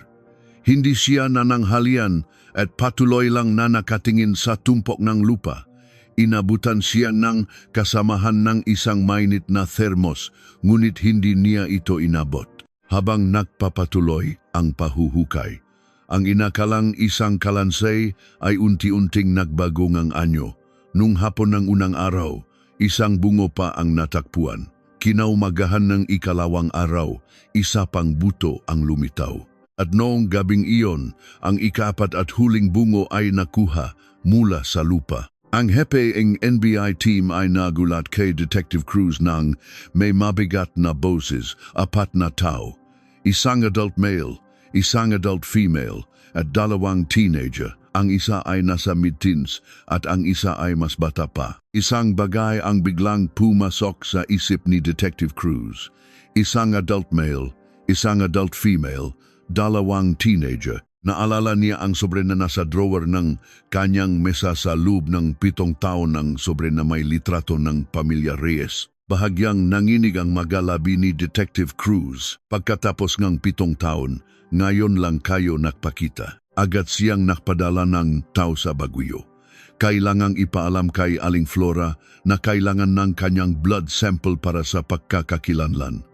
Hindi siya nananghalian at patuloy lang na nakatingin sa tumpok ng lupa. Inabutan siya ng kasamahan ng isang mainit na thermos, ngunit hindi niya ito inabot. Habang nagpapatuloy ang pahuhukay, ang inakalang isang kalansay ay unti-unting nagbago ng anyo. Nung hapon ng unang araw, isang bungo pa ang natakpuan. Kinaumagahan ng ikalawang araw, isa pang buto ang lumitaw. At noong gabing iyon, ang ikaapat at huling bungo ay nakuha mula sa lupa. Ang hepe ng NBI team ay nagulat kay Detective Cruz nang may mabigat na boses, apat na tao. Isang adult male, isang adult female, at dalawang teenager. Ang isa ay nasa mid-teens at ang isa ay mas bata pa. Isang bagay ang biglang pumasok sa isip ni Detective Cruz. Isang adult male, isang adult female, dalawang teenager. Naalala niya ang sobre na nasa drawer ng kanyang mesa sa loob ng 7 taon ng sobre na may litrato ng pamilya Reyes. Bahagyang nanginig ang magalabi ni Detective Cruz. Pagkatapos ng 7 taon, ngayon lang kayo nakpakita. Agad siyang nakpadala ng tao sa Baguio. Kailangang ipaalam kay Aling Flora na kailangan ng kanyang blood sample para sa pagkakakilanlan.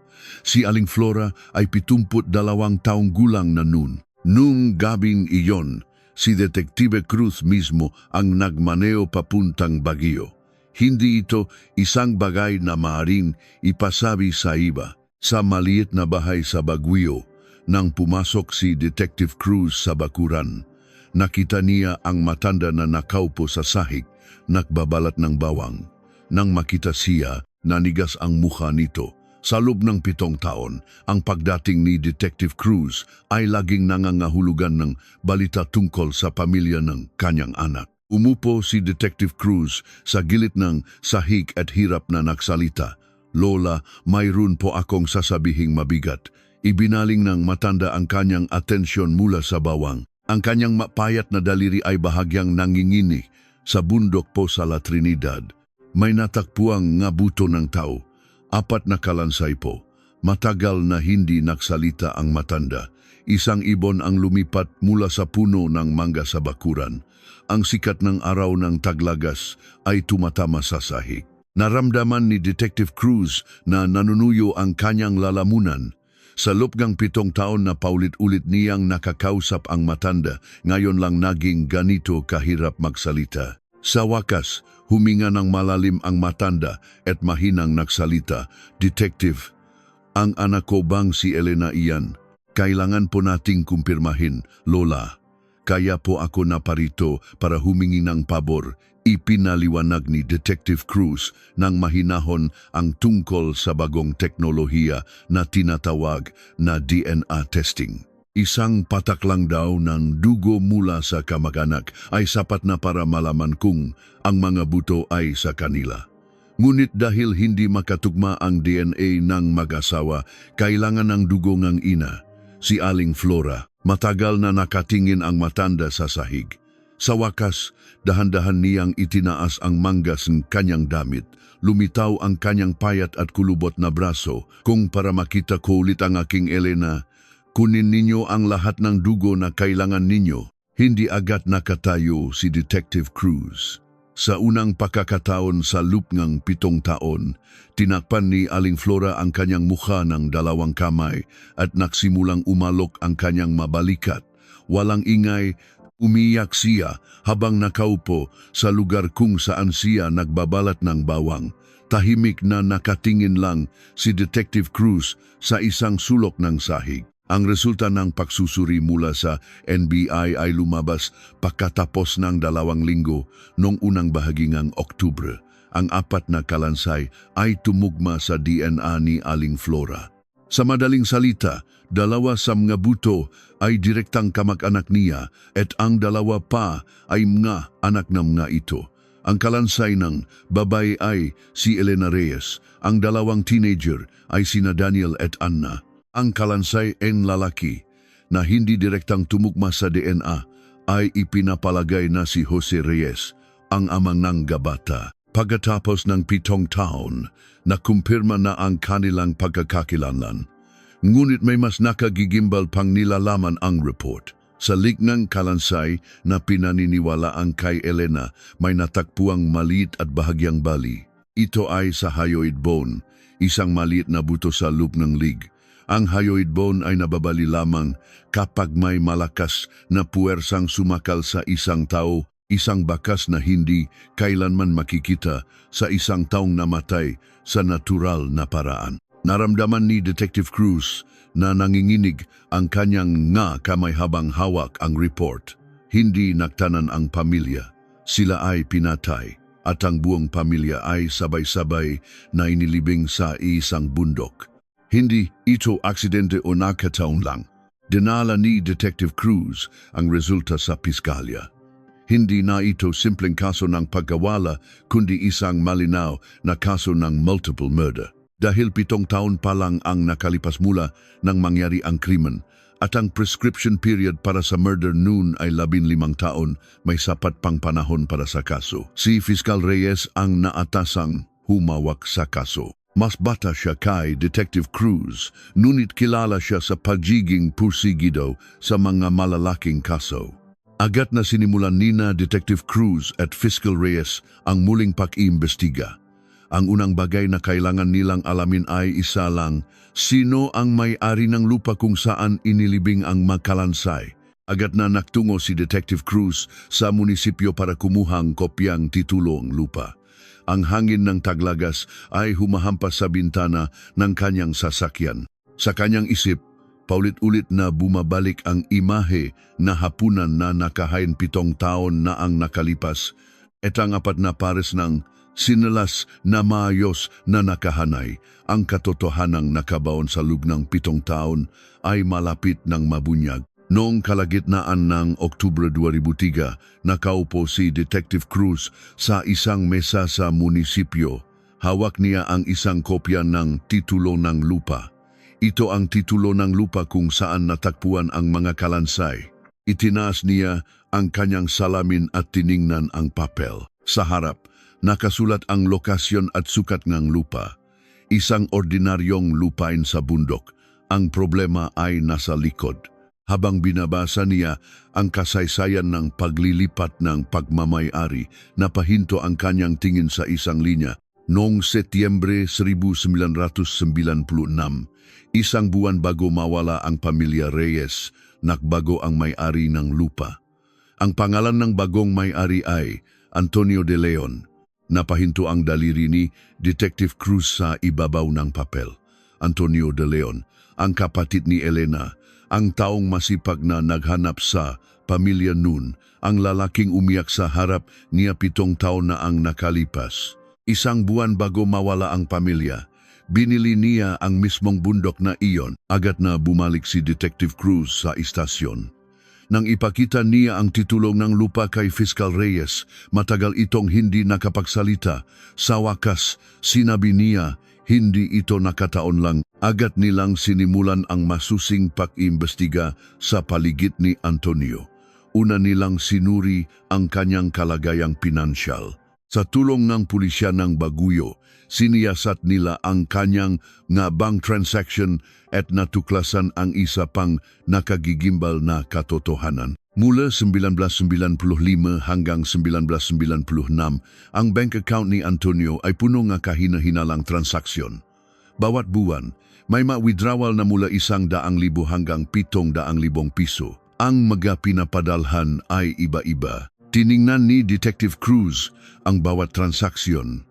Si Aling Flora ay 72 taong gulang na noon. Nung gabing iyon, si Detective Cruz mismo ang nagmaneo papuntang Baguio. Hindi ito isang bagay na maaaring ipasabi sa iba. Sa maliit na bahay sa Baguio, nang pumasok si Detective Cruz sa bakuran, nakita niya ang matanda na nakaupo sa sahig, nagbabalat ng bawang. Nang makita siya, nanigas ang mukha nito. Sa loob ng 7 taon, ang pagdating ni Detective Cruz ay laging nangangahulugan ng balita tungkol sa pamilya ng kanyang anak. Umupo si Detective Cruz sa gilid ng sahig at hirap na nagsalita. Lola, mayroon po akong sasabihing mabigat. Ibinaling ng matanda ang kanyang atensyon mula sa bawang. Ang kanyang mapayat na daliri ay bahagyang nangingini sa bundok po sa La Trinidad. May natakpuang nga buto ng tao. 4 na kalansay po. Matagal na hindi nagsalita ang matanda. Isang ibon ang lumipat mula sa puno ng mangga sa bakuran. Ang sikat ng araw ng taglagas ay tumatama sa sahig. Naramdaman ni Detective Cruz na nanunuyo ang kanyang lalamunan. Sa loob ng 7 taon na paulit-ulit niyang nakakausap ang matanda, ngayon lang naging ganito kahirap magsalita. Sa wakas, huminga ng malalim ang matanda at mahinang nagsalita. Detective, ang anak ko bang si Elena iyan? Kailangan po nating kumpirmahin, Lola. Kaya po ako naparito para humingi ng pabor. Ipinaliwanag ni Detective Cruz nang mahinahon ang tungkol sa bagong teknolohiya na tinatawag na DNA testing. Isang patak lang daw ng dugo mula sa kamag-anak ay sapat na para malaman kung ang mga buto ay sa kanila. Ngunit dahil hindi makatugma ang DNA ng mag-asawa, kailangan ng dugo ng ina, si Aling Flora. Matagal na nakatingin ang matanda sa sahig. Sa wakas, dahan-dahan niyang itinaas ang manggas ng kanyang damit. Lumitaw ang kanyang payat at kulubot na braso. Kung para makita ko ulit ang aking Elena, kunin ninyo ang lahat ng dugo na kailangan ninyo. Hindi agad nakatayo si Detective Cruz. Sa unang pagkakataon sa loob ng 7 taon, tinakpan ni Aling Flora ang kanyang mukha ng 2 kamay at nagsimulang umalok ang kanyang mabalikat. Walang ingay, umiyak siya habang nakaupo sa lugar kung saan siya nagbabalat ng bawang. Tahimik na nakatingin lang si Detective Cruz sa isang sulok ng sahig. Ang resulta ng pagsusuri mula sa NBI ay lumabas pagkatapos ng 2 linggo noong unang bahagi ng Oktubre. Ang 4 na kalansay ay tumugma sa DNA ni Aling Flora. Sa madaling salita, 2 sa mga buto ay direktang kamag-anak niya at ang 2 pa ay mga anak ng mga ito. Ang kalansay ng babae ay si Elena Reyes. Ang dalawang teenager ay sina Daniel at Anna. Ang kalansay en lalaki na hindi direktang tumugma sa DNA ay ipinapalagay na si Jose Reyes, ang amang ng gabata. Pagkatapos ng 7 taon, nakumpirma na ang kanilang pagkakakilanlan. Ngunit may mas nakagigimbal pang nilalaman ang report. Sa leak ng kalansay na pinaniniwalaang kay Elena, may natakpuang maliit at bahagyang bali. Ito ay sa hyoid bone, isang maliit na buto sa loob ng lig. Ang hyoid bone ay nababali lamang kapag may malakas na puwersang sumakal sa isang tao, isang bakas na hindi kailanman makikita sa isang taong namatay sa natural na paraan. Naramdaman ni Detective Cruz na nanginginig ang kanyang nga kamay habang hawak ang report. Hindi naktanan ang pamilya. Sila ay pinatay at ang buong pamilya ay sabay-sabay na inilibing sa isang bundok. Hindi ito aksidente o nakataon lang. Dinala ni Detective Cruz ang resulta sa piskalya. Hindi na ito simpleng kaso ng pagkawala kundi isang malinaw na kaso ng multiple murder. Dahil 7 taon pa lang ang nakalipas mula nang mangyari ang krimen at ang prescription period para sa murder noon ay 15 taon, may sapat pang panahon para sa kaso. Si Fiscal Reyes ang naatasang humawak sa kaso. Mas bata siya kay Detective Cruz, ngunit kilala siya sa pagiging pursigido sa mga malalaking kaso. Agad na sinimulan nina Detective Cruz at Fiscal Reyes ang muling pag-iimbestiga. Ang unang bagay na kailangan nilang alamin ay isa lang, sino ang may-ari ng lupa kung saan inilibing ang magkalansay. Agad na naktungo si Detective Cruz sa munisipyo para kumuhang kopyang titulong lupa. Ang hangin ng taglagas ay humahampas sa bintana ng kanyang sasakyan. Sa kanyang isip, paulit-ulit na bumabalik ang imahe na hapunan na nakahain 7 taon na ang nakalipas at ang 4 na pares ng sinalas na maayos na nakahanay. Ang katotohanang nakabaon sa loob ng 7 taon ay malapit ng mabunyag. Noong kalagitnaan ng Oktubre 2003, nakaupo si Detective Cruz sa isang mesa sa munisipyo. Hawak niya ang isang kopya ng titulo ng lupa. Ito ang titulo ng lupa kung saan natakpuan ang mga kalansay. Itinaas niya ang kanyang salamin at tiningnan ang papel. Sa harap, nakasulat ang lokasyon at sukat ng lupa. Isang ordinaryong lupain sa bundok. Ang problema ay nasa likod. Habang binabasa niya ang kasaysayan ng paglilipat ng pagmamay-ari, napahinto ang kanyang tingin sa isang linya. Noong Setyembre 1996, isang buwan bago mawala ang pamilya Reyes, nagbago ang may-ari ng lupa. Ang pangalan ng bagong may-ari ay Antonio de Leon. Napahinto ang daliri ni Detective Cruz sa ibabaw ng papel. Antonio de Leon, ang kapatid ni Elena, ang taong masipag na naghanap sa pamilya noon, ang lalaking umiyak sa harap niya 7 taon na ang nakalipas. Isang buwan bago mawala ang pamilya, binili niya ang mismong bundok na iyon. Agad na bumalik si Detective Cruz sa istasyon. Nang ipakita niya ang titulong ng lupa kay Fiscal Reyes, matagal itong hindi nakapagsalita. Sa wakas, sinabi niya, hindi ito nakataon lang. Agad nilang sinimulan ang masusing pag-imbestiga sa paligid ni Antonio. Una nilang sinuri ang kanyang kalagayang pinansyal. Sa tulong ng pulisya ng Baguio, siniyasat nila ang kanyang nga bank transaction at natuklasan ang isa pang nakagigimbal na katotohanan. Mula 1995 hanggang 1996, ang bank account ni Antonio ay puno nga kahina-hinalang transaksyon. Bawat buwan, may ma-withdrawal na mula 100,000 hanggang 700,000 piso. Ang mga pinapadalhan ay iba-iba. Tiningnan ni Detective Cruz ang bawat transaksyon.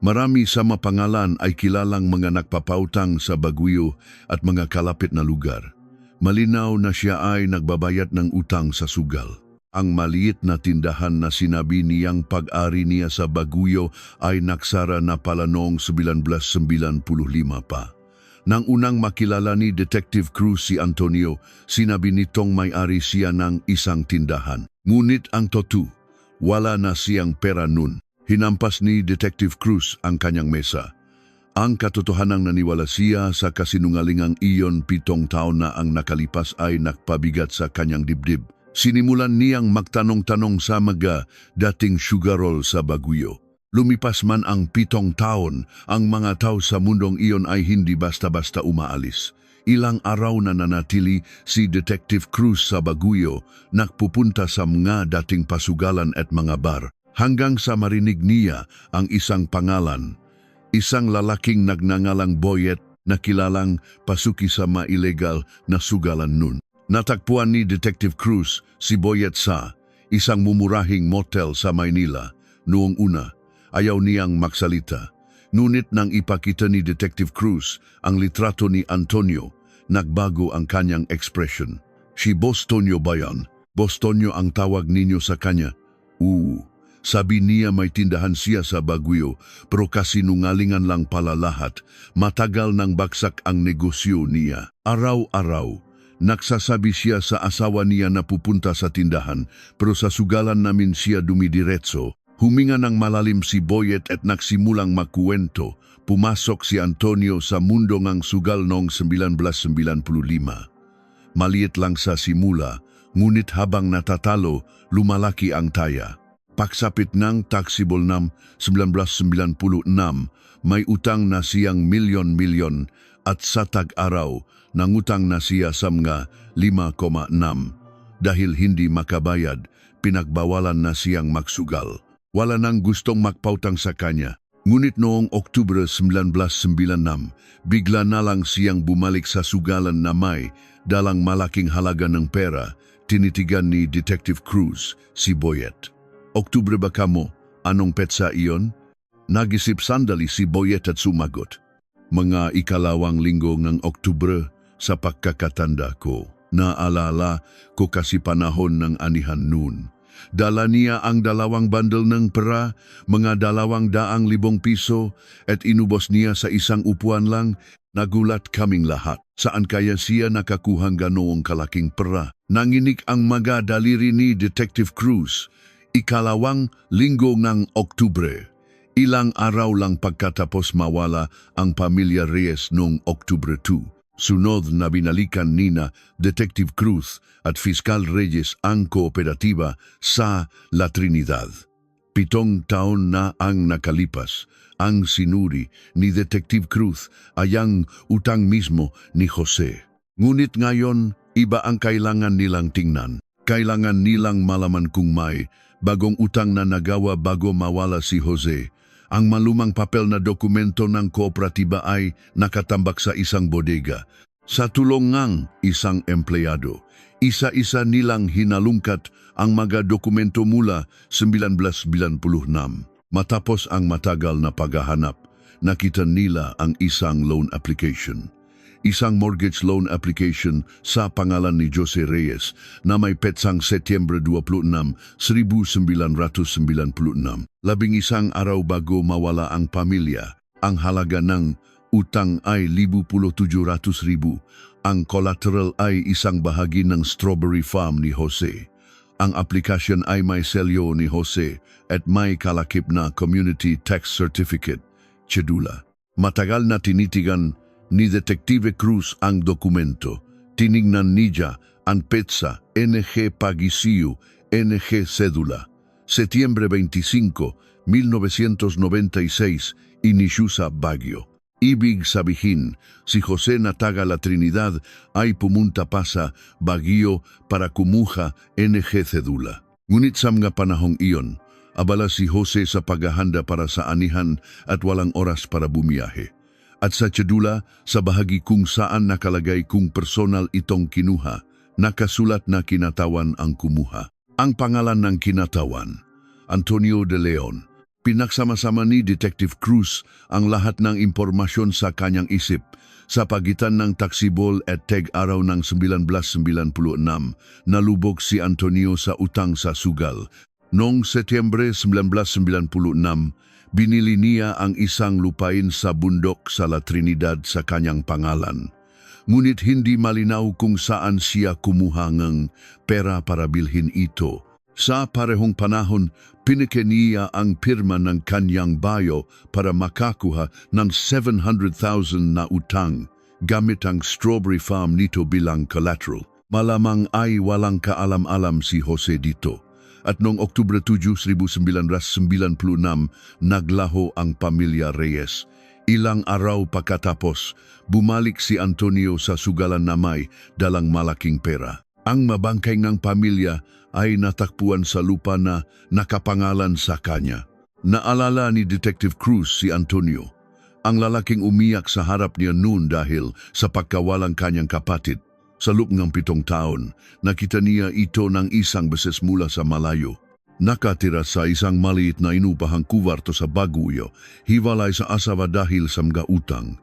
Marami sa mapangalan ay kilalang mga nagpapautang sa Baguio at mga kalapit na lugar. Malinaw na siya ay nagbabayad ng utang sa sugal. Ang maliit na tindahan na sinabi niyang pag-ari niya sa Baguio ay naksara na pala noong 1995 pa. Nang unang makilala ni Detective Cruz si Antonio, sinabi nitong may-ari siya ng isang tindahan. Ngunit ang totoo, wala na siyang pera nun. Hinampas ni Detective Cruz ang kanyang mesa. Ang katotohanang naniwala siya sa kasinungalingang iyon 7 taon na ang nakalipas ay nakpabigat sa kanyang dibdib. Sinimulan niyang magtanong-tanong sa mga dating sugarol sa Baguio. Lumipas man ang 7 taon, ang mga tao sa mundong iyon ay hindi basta-basta umaalis. Ilang araw na nanatili si Detective Cruz sa Baguio, nagpupunta sa mga dating pasugalan at mga bar, hanggang sa marinig niya ang isang pangalan. Isang lalaking nagnangalang Boyet na kilalang pasuki sa mailegal na sugalan nun. Natagpuan ni Detective Cruz si Boyet sa isang mumurahing motel sa Maynila. Noong una, ayaw niyang magsalita. Ngunit nang ipakita ni Detective Cruz ang litrato ni Antonio, nagbago ang kanyang ekspresyon. Si Bostonio ba yan? Bostonio ang tawag ninyo sa kanya? Sabi niya may tindahan siya sa Baguio, pero kasinungalingan lang pala lahat. Matagal nang baksak ang negosyo niya. Araw-araw, nagsasabi siya sa asawa niya na pupunta sa tindahan, pero sa sugalan namin siya dumidiretso. Huminga ng malalim si Boyet at nagsimulang makuwento. Pumasok si Antonio sa mundo ng sugal noong 1995. Maliit lang sa simula, ngunit habang natatalo, lumalaki ang taya. Pagsapit ng taxable ng 1996, may utang na siyang milyon-milyon at sa tag-araw, nangutang na siya sa mga 5,6. Dahil hindi makabayad, pinagbawalan na siyang magsugal. Wala nang gustong magpautang sa kanya. Ngunit noong Oktubre 1996, bigla na lang siyang bumalik sa sugalan na may dalang malaking halaga ng pera. Tinitigan ni Detective Cruz si Boyet. Oktubre ba kamo? Anong petsa iyon? Nagisip sandali si Boyet at sumagot. Mga ikalawang linggo ng Oktubre sa pagkakatanda ko. Naalala ko kasi panahon ng anihan noon. Dala niya ang 2 bundle ng pera, mga 200,000 piso at inubos niya sa isang upuan lang. Nagulat kaming lahat. Saan kaya siya nakakuhang ganoong kalaking pera? Nanginig ang mga daliri ni Detective Cruz. Ikalawang linggo ng Oktubre. Ilang araw lang pagkatapos mawala ang pamilya Reyes noong Oktubre 2. Sunod na binalikan nina Detective Cruz at Fiskal Reyes ang kooperatiba sa La Trinidad. 7 taon na ang nakalipas. Ang sinuri ni Detective Cruz ay ang utang mismo ni Jose. Ngunit ngayon, iba ang kailangan nilang tingnan. Kailangan nilang malaman kung may bagong utang na nagawa bago mawala si Jose. Ang malumang papel na dokumento ng kooperatiba ay nakatambak sa isang bodega. Sa tulong ng isang empleyado, isa-isa nilang hinalungkat ang mga dokumento mula 1996. Matapos ang matagal na paghahanap, nakita nila ang isang loan application. Isang mortgage loan application sa pangalan ni Jose Reyes na may petsang Setyembre 26, 1996. 11 araw bago mawala ang pamilya, ang halaga ng utang ay 1,700,000. Ang collateral ay isang bahagi ng strawberry farm ni Jose. Ang aplikasyon ay may selyo ni Jose at may kalakip na Community Tax Certificate, Cedula. Matagal na tinitigan ni Detective Cruz ang dokumento. Tinignan niya ang petsa NG Pagisiyo, NG Cedula. Setyembre 25, 1996, inisyu sa Baguio. Ibig sabihin, si Jose na taga La Trinidad ay pumunta pa sa Baguio para kumuha NG Cedula. Ngunit sa mga panahong iyon, abala si Jose sa paghahanda para sa anihan at walang oras para bumiyahe. At sa Cedula, sa bahagi kung saan nakalagay kung personal itong kinuha, nakasulat na kinatawan ang kumuha. Ang pangalan ng kinatawan, Antonio de Leon. Pinagsama-sama ni Detective Cruz ang lahat ng impormasyon sa kanyang isip sa pagitan ng taksibol at teg-araw ng 1996. Nalubog si Antonio sa utang sa sugal. Noong Setyembre 1996, binili niya ang isang lupain sa bundok sa La Trinidad sa kanyang pangalan. Ngunit hindi malinaw kung saan siya kumuha ng pera para bilhin ito. Sa parehong panahon, pinike niya ang pirma ng kanyang bayo para makakuha ng 700,000 na utang gamit ang strawberry farm nito bilang collateral. Malamang ay walang kaalam-alam si Jose dito. At noong Oktubre 7, 1996, naglaho ang pamilya Reyes. Ilang araw pagkatapos, bumalik si Antonio sa sugalan na may dalang malaking pera. Ang mabangkay ng pamilya ay natakpuan sa lupa na nakapangalan sa kanya. Naalala ni Detective Cruz si Antonio, ang lalaking umiyak sa harap niya noon dahil sa pagkawalang kanyang kapatid. Sa loob ng 7 taon, nakita niya ito ng isang beses mula sa malayo. Nakatira sa isang maliit na inupahang kuwarto sa Baguio, hiwalay sa asawa dahil sa mga utang.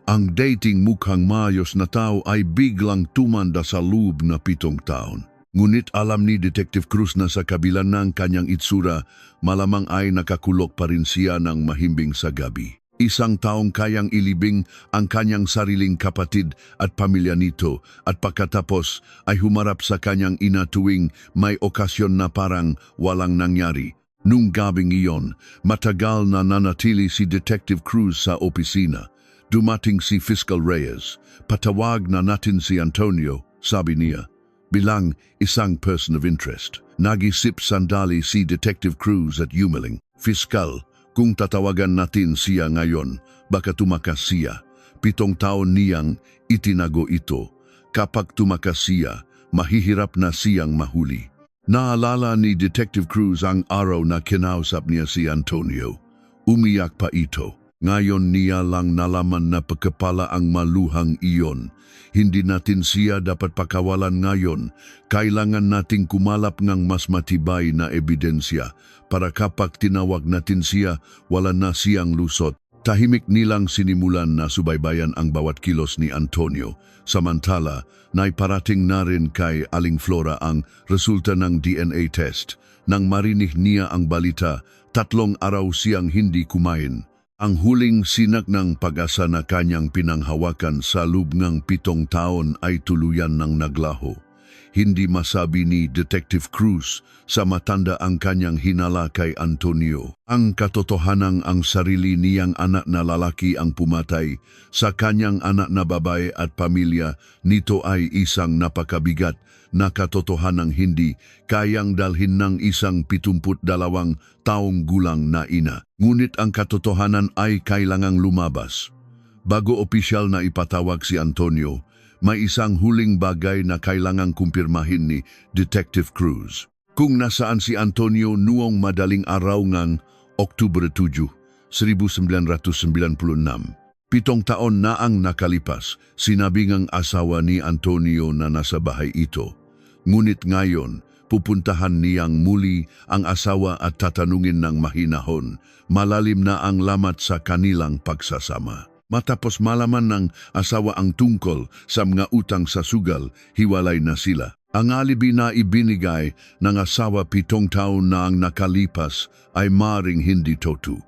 Ang dating mukhang maayos na tao ay biglang tumanda sa loob na 7 taon. Ngunit alam ni Detective Cruz na sa kabila ng kanyang itsura, malamang ay nakakulok pa rin siya ng mahimbing sa gabi. Isang taong kayang ilibing ang kanyang sariling kapatid at pamilya nito at pagkatapos ay humarap sa kanyang ina tuwing may okasyon na parang walang nangyari. Nung gabing iyon, matagal na nanatili si Detective Cruz sa opisina. Dumating si Fiscal Reyes. Patawag na natin si Antonio, sabi niya, bilang isang person of interest. Nag-isip sandali si Detective Cruz at yumaling, Fiscal, kung tatawagan natin siya ngayon, baka tumakas siya. 7 taon niyang itinago ito. Kapag tumakas siya, mahihirap na siyang mahuli. Naalala ni Detective Cruz ang araw na kinausap niya si Antonio. Umiyak pa ito. Ngayon niya lang nalaman na pagkapala ang maluhang iyon. Hindi natin siya dapat pakawalan ngayon. Kailangan nating kumalap ng mas matibay na ebidensya para kapag tinawag natin siya, wala na siyang lusot. Tahimik nilang sinimulan na subaybayan ang bawat kilos ni Antonio. Samantala, naiparating na rin kay Aling Flora ang resulta ng DNA test. Nang marinig niya ang balita, 3 araw siyang hindi kumain. Ang huling sinak ng pag-asa na kanyang pinanghawakan sa loob ng 7 taon ay tuluyan ng naglaho. Hindi masabi ni Detective Cruz sa matanda ang kanyang hinala kay Antonio. Ang katotohanang ang sarili niyang anak na lalaki ang pumatay sa kanyang anak na babae at pamilya, nito ay isang napakabigat na katotohanang hindi kayang dalhin ng isang 72 taong gulang na ina. Ngunit ang katotohanan ay kailangang lumabas. Bago opisyal na ipatawag si Antonio, may isang huling bagay na kailangang kumpirmahin ni Detective Cruz. Kung nasaan si Antonio noong madaling araw ng Oktubre 7, 1996. 7 taon na ang nakalipas, sinabi ngang asawa ni Antonio na nasa bahay ito. Ngunit ngayon, pupuntahan niyang muli ang asawa at tatanungin ng mahinahon, malalim na ang lamat sa kanilang pagsasama. Matapos malaman ng asawa ang tungkol sa mga utang sa sugal, hiwalay na sila. Ang alibi na ibinigay ng asawa 7 taon na ang nakalipas ay maring hindi totoo.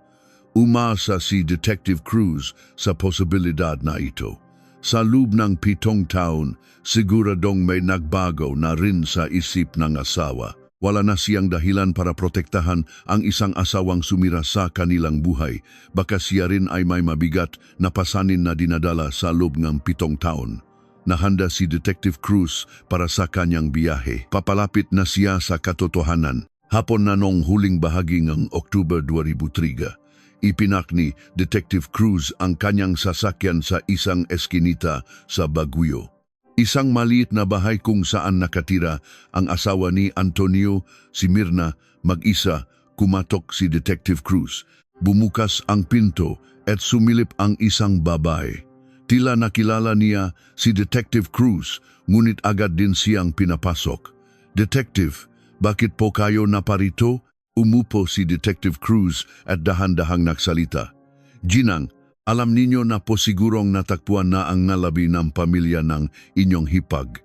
Umasa si Detective Cruz sa posibilidad na ito. Sa loob ng 7 taon, siguradong may nagbago na rin sa isip ng asawa. Wala na siyang dahilan para protektahan ang isang asawang sumira sa kanilang buhay. Baka siya rin ay may mabigat na pasanin na dinadala sa loob ng 7 taon. Nahanda si Detective Cruz para sa kanyang biyahe. Papalapit na siya sa katotohanan. Hapon na nung huling bahagi ng Oktubre 2003. Ipinak ni Detective Cruz ang kanyang sasakyan sa isang eskinita sa Baguio. Isang maliit na bahay kung saan nakatira ang asawa ni Antonio, si Mirna, mag-isa. Kumatok si Detective Cruz. Bumukas ang pinto at sumilip ang isang babae. Tila nakilala niya si Detective Cruz, ngunit agad din siyang pinapasok. Detective, bakit po kayo naparito? Umupo si Detective Cruz at dahan-dahang nagsalita. Ginang, alam ninyo na po sigurong natakpuan na ang ngalabi ng pamilya ng inyong hipag.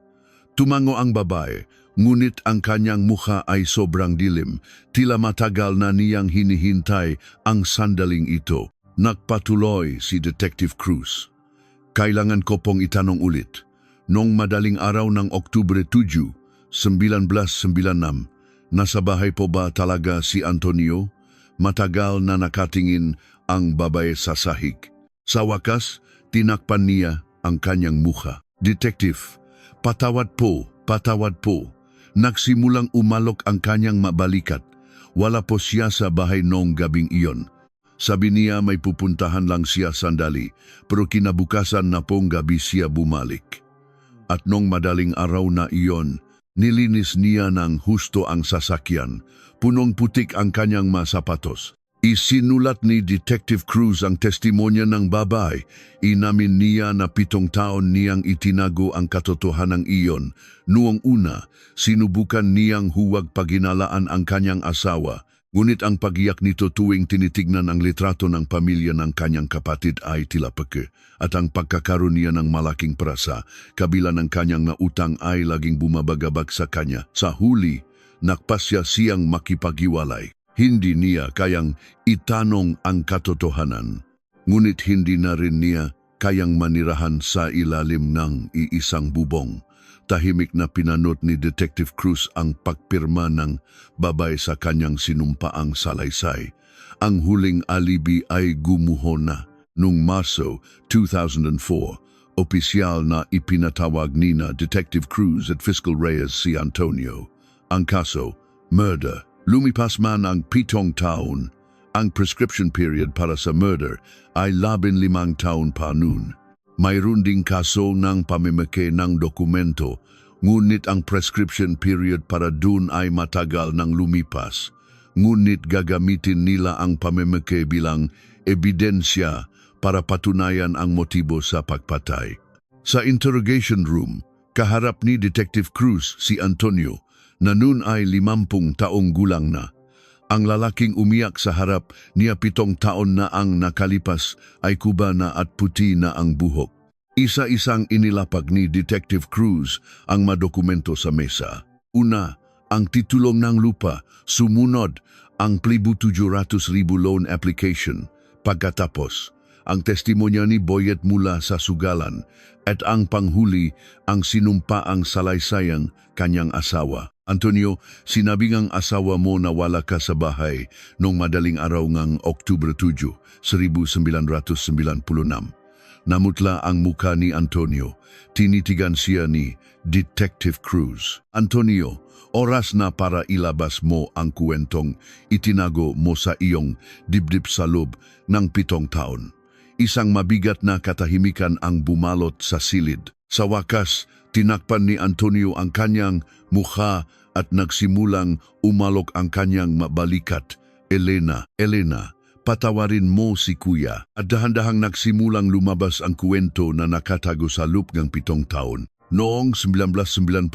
Tumango ang babae, ngunit ang kanyang mukha ay sobrang dilim. Tila matagal na niyang hinihintay ang sandaling ito. Nagpatuloy si Detective Cruz. Kailangan ko pong itanong ulit. Noong madaling araw ng Oktubre 7, 1996, Nasa bahay po ba talaga si Antonio? Matagal na nakatingin ang babae sa sahig. Sa wakas, tinakpan niya ang kanyang mukha. Detective, patawad po, patawad po. Nagsimulang umalok ang kanyang mabalikat. Wala po siya sa bahay noong gabing iyon. Sabi niya may pupuntahan lang siya sandali, pero kinabukasan na pong gabi siya bumalik. At nung madaling araw na iyon, nilinis niya ng husto ang sasakyan, punong putik ang kanyang masapatos. Isinulat ni Detective Cruz ang testimonya ng babae. Inamin niya na 7 taon niyang itinago ang katotohanan iyon. Noong una, sinubukan niyang huwag paginalaan ang kanyang asawa. Ngunit ang pagiyak nito tuwing tinitignan ang litrato ng pamilya ng kanyang kapatid ay tila peke. At ang pagkakaroon niya ng malaking prasa, kabila ng kanyang nautang ay laging bumabagabag sa kanya. Sa huli, nakpasya siyang makipaghiwalay. Hindi niya kayang itanong ang katotohanan. Ngunit hindi na rin niya kayang manirahan sa ilalim ng iisang bubong. Tahimik na pinanot ni Detective Cruz ang pagpirma ng babae sa kanyang sinumpaang salaysay. Ang huling alibi ay gumuho na. Noong Marso 2004, opisyal na ipinatawag ni Detective Cruz at Fiscal Reyes si Antonio. Ang kaso, murder. Lumipas man ang 7 taon, ang prescription period para sa murder ay 15 taon pa noon. Mayroon ding kaso ng pamimigay ng dokumento, ngunit ang prescription period para dun ay matagal nang lumipas. Ngunit gagamitin nila ang pamimigay bilang ebidensya para patunayan ang motibo sa pagpatay. Sa interrogation room, kaharap ni Detective Cruz si Antonio, na noon ay 50 taong gulang na. Ang lalaking umiyak sa harap niya 7 taon na ang nakalipas ay kubana at puti na ang buhok. Isa-isang inilapag ni Detective Cruz ang madokumento sa mesa. Una, ang titulong ng lupa. Sumunod, ang plibu 700,000 loan application. Pagkatapos, ang testimonya ni Boyet mula sa sugalan. At ang panghuli, ang sinumpaang salaysayang kanyang asawa. Antonio, sinabi ngang asawa mo na wala ka sa bahay noong madaling araw ngang Oktubre 7, 1996. Namutla ang muka ni Antonio. Tinitigan siya ni Detective Cruz. Antonio, oras na para ilabas mo ang kwentong itinago mo sa iyong dibdib sa loob ng 7 taon. Isang mabigat na katahimikan ang bumalot sa silid. Sa wakas, tinakpan ni Antonio ang kanyang mukha at nagsimulang umalok ang kanyang mabalikat. Elena, patawarin mo si kuya. At dahan-dahang nagsimulang lumabas ang kwento na nakatago sa loob ng 7 taon. Noong 1996,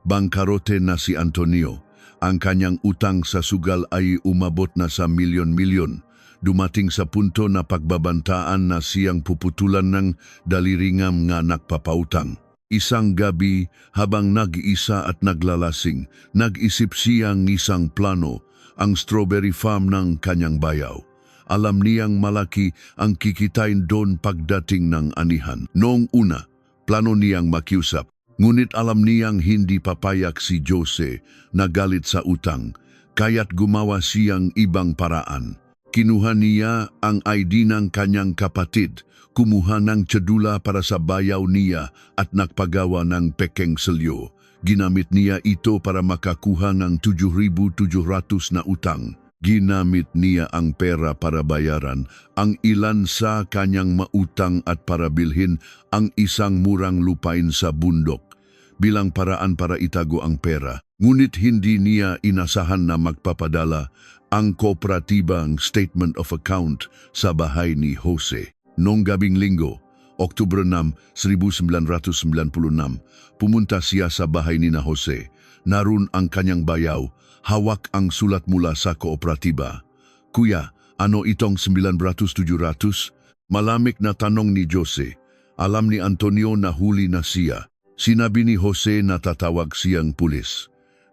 bangkarote na si Antonio. Ang kanyang utang sa sugal ay umabot na sa milyon-milyon. Dumating sa punto na pagbabantaan na siyang puputulan ng daliringam nga nagpapautang. Isang gabi, habang nag-iisa at naglalasing, nag-isip siyang isang plano, ang strawberry farm ng kanyang bayaw. Alam niyang malaki ang kikitain doon pagdating ng anihan. Noong una, plano niyang makiusap, ngunit alam niyang hindi papayak si Jose na galit sa utang, kaya't gumawa siyang ibang paraan. Kinuha niya ang ID ng kanyang kapatid, kumuha ng tsadula para sa bayaw niya at nagpagawa ng pekeng selyo. Ginamit niya ito para makakuha ng 7,700 na utang. Ginamit niya ang pera para bayaran ang ilan sa kanyang mautang at para bilhin ang isang murang lupain sa bundok bilang paraan para itago ang pera. Ngunit hindi niya inasahan na magpapadala ang kooperatibang statement of account sa bahay ni Jose. Noong gabing linggo, Oktubre 6, 1996, pumunta siya sa bahay ni Jose. Naroon ang kanyang bayaw, hawak ang sulat mula sa kooperatiba. Kuya, ano itong 9,700? Malamig na tanong ni Jose. Alam ni Antonio na huli na siya. Sinabi ni Jose na tatawag siyang pulis.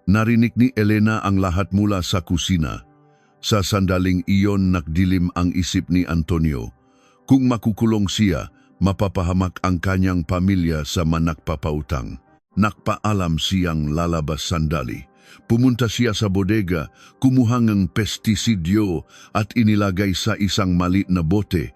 Narinig ni Elena ang lahat mula sa kusina. Sa sandaling iyon nagdilim ang isip ni Antonio. Kung makukulong siya, mapapahamak ang kanyang pamilya sa manakpapautang. Nakpaalam siyang lalabas sandali. Pumunta siya sa bodega, kumuha ng pestisidyo at inilagay sa isang maliit na bote.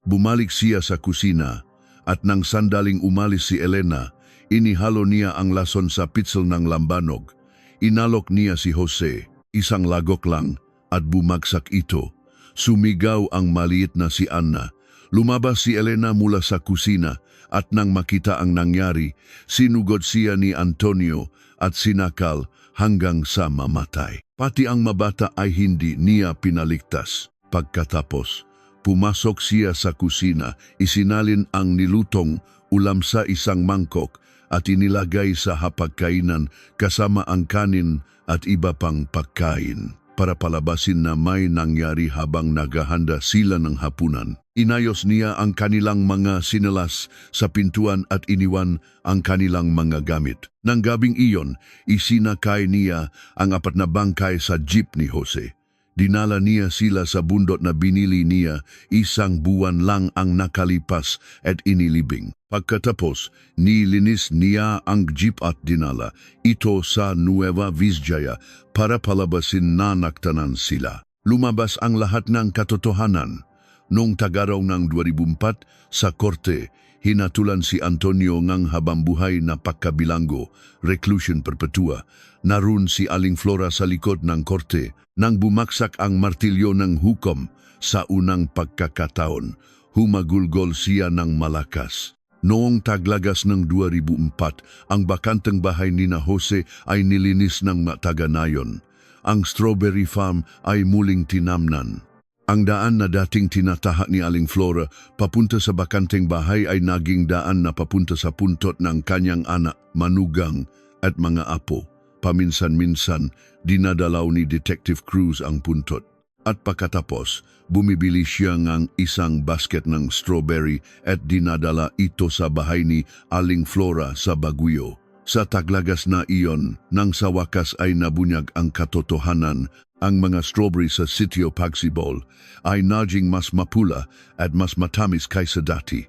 Bumalik siya sa kusina at nang sandaling umalis si Elena, inihalo niya ang lason sa pitzel ng lambanog. Inalok niya si Jose, isang lagok lang, at bumagsak ito. Sumigaw ang maliit na si Anna. Lumabas si Elena mula sa kusina at nang makita ang nangyari, sinugod siya ni Antonio at sinakal hanggang sa mamatay. Pati ang mabata ay hindi niya pinaligtas. Pagkatapos, pumasok siya sa kusina, isinalin ang nilutong ulam sa isang mangkok at inilagay sa hapagkainan kasama ang kanin at iba pang pagkain para palabasin na may nangyari habang naghahanda sila ng hapunan. Inayos niya ang kanilang mga sinelas sa pintuan at iniwan ang kanilang mga gamit. Nang gabing iyon, isinakay niya ang 4 na bangkay sa jeep ni Jose. Dinala niya sila sa bundok na binili niya 1 buwan lang ang nakalipas at inilibing. Pagkatapos, nilinis niya ang jeep at dinala ito sa Nueva Vizcaya para palabasin na naktanan sila. Lumabas ang lahat ng katotohanan. Noong tagaraw ng 2004 sa korte, hinatulan si Antonio ng habambuhay na pagkabilanggo, reclusion perpetua. Naroon si Aling Flora sa likod ng korte nang bumaksak ang martilyo ng hukom sa unang pagkakataon. Humagulgol siya ng malakas. Noong taglagas ng 2004, ang bakanteng bahay ni na Jose ay nilinis ng mataganayon. Ang strawberry farm ay muling tinamnan. Ang daan na dating tinatahak ni Aling Flora papunta sa bakanteng bahay ay naging daan na papunta sa puntot ng kanyang anak, manugang at mga apo. Paminsan-minsan, dinadalaw ni Detective Cruz ang puntot. At pagkatapos, bumibili siya ng isang basket ng strawberry at dinadala ito sa bahay ni Aling Flora sa Baguio. Sa taglagas na iyon, nang sa wakas ay nabunyag ang katotohanan, ang mga strawberry sa sitio Pagsibol ay naging mas mapula at mas matamis kaysa dati.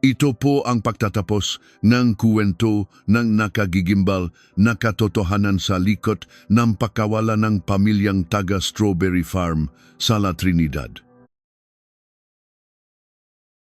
Ito po ang pagtatapos ng kuwento ng nakagigimbal na katotohanan sa likod ng pagkawala ng pamilyang taga Strawberry Farm sa La Trinidad.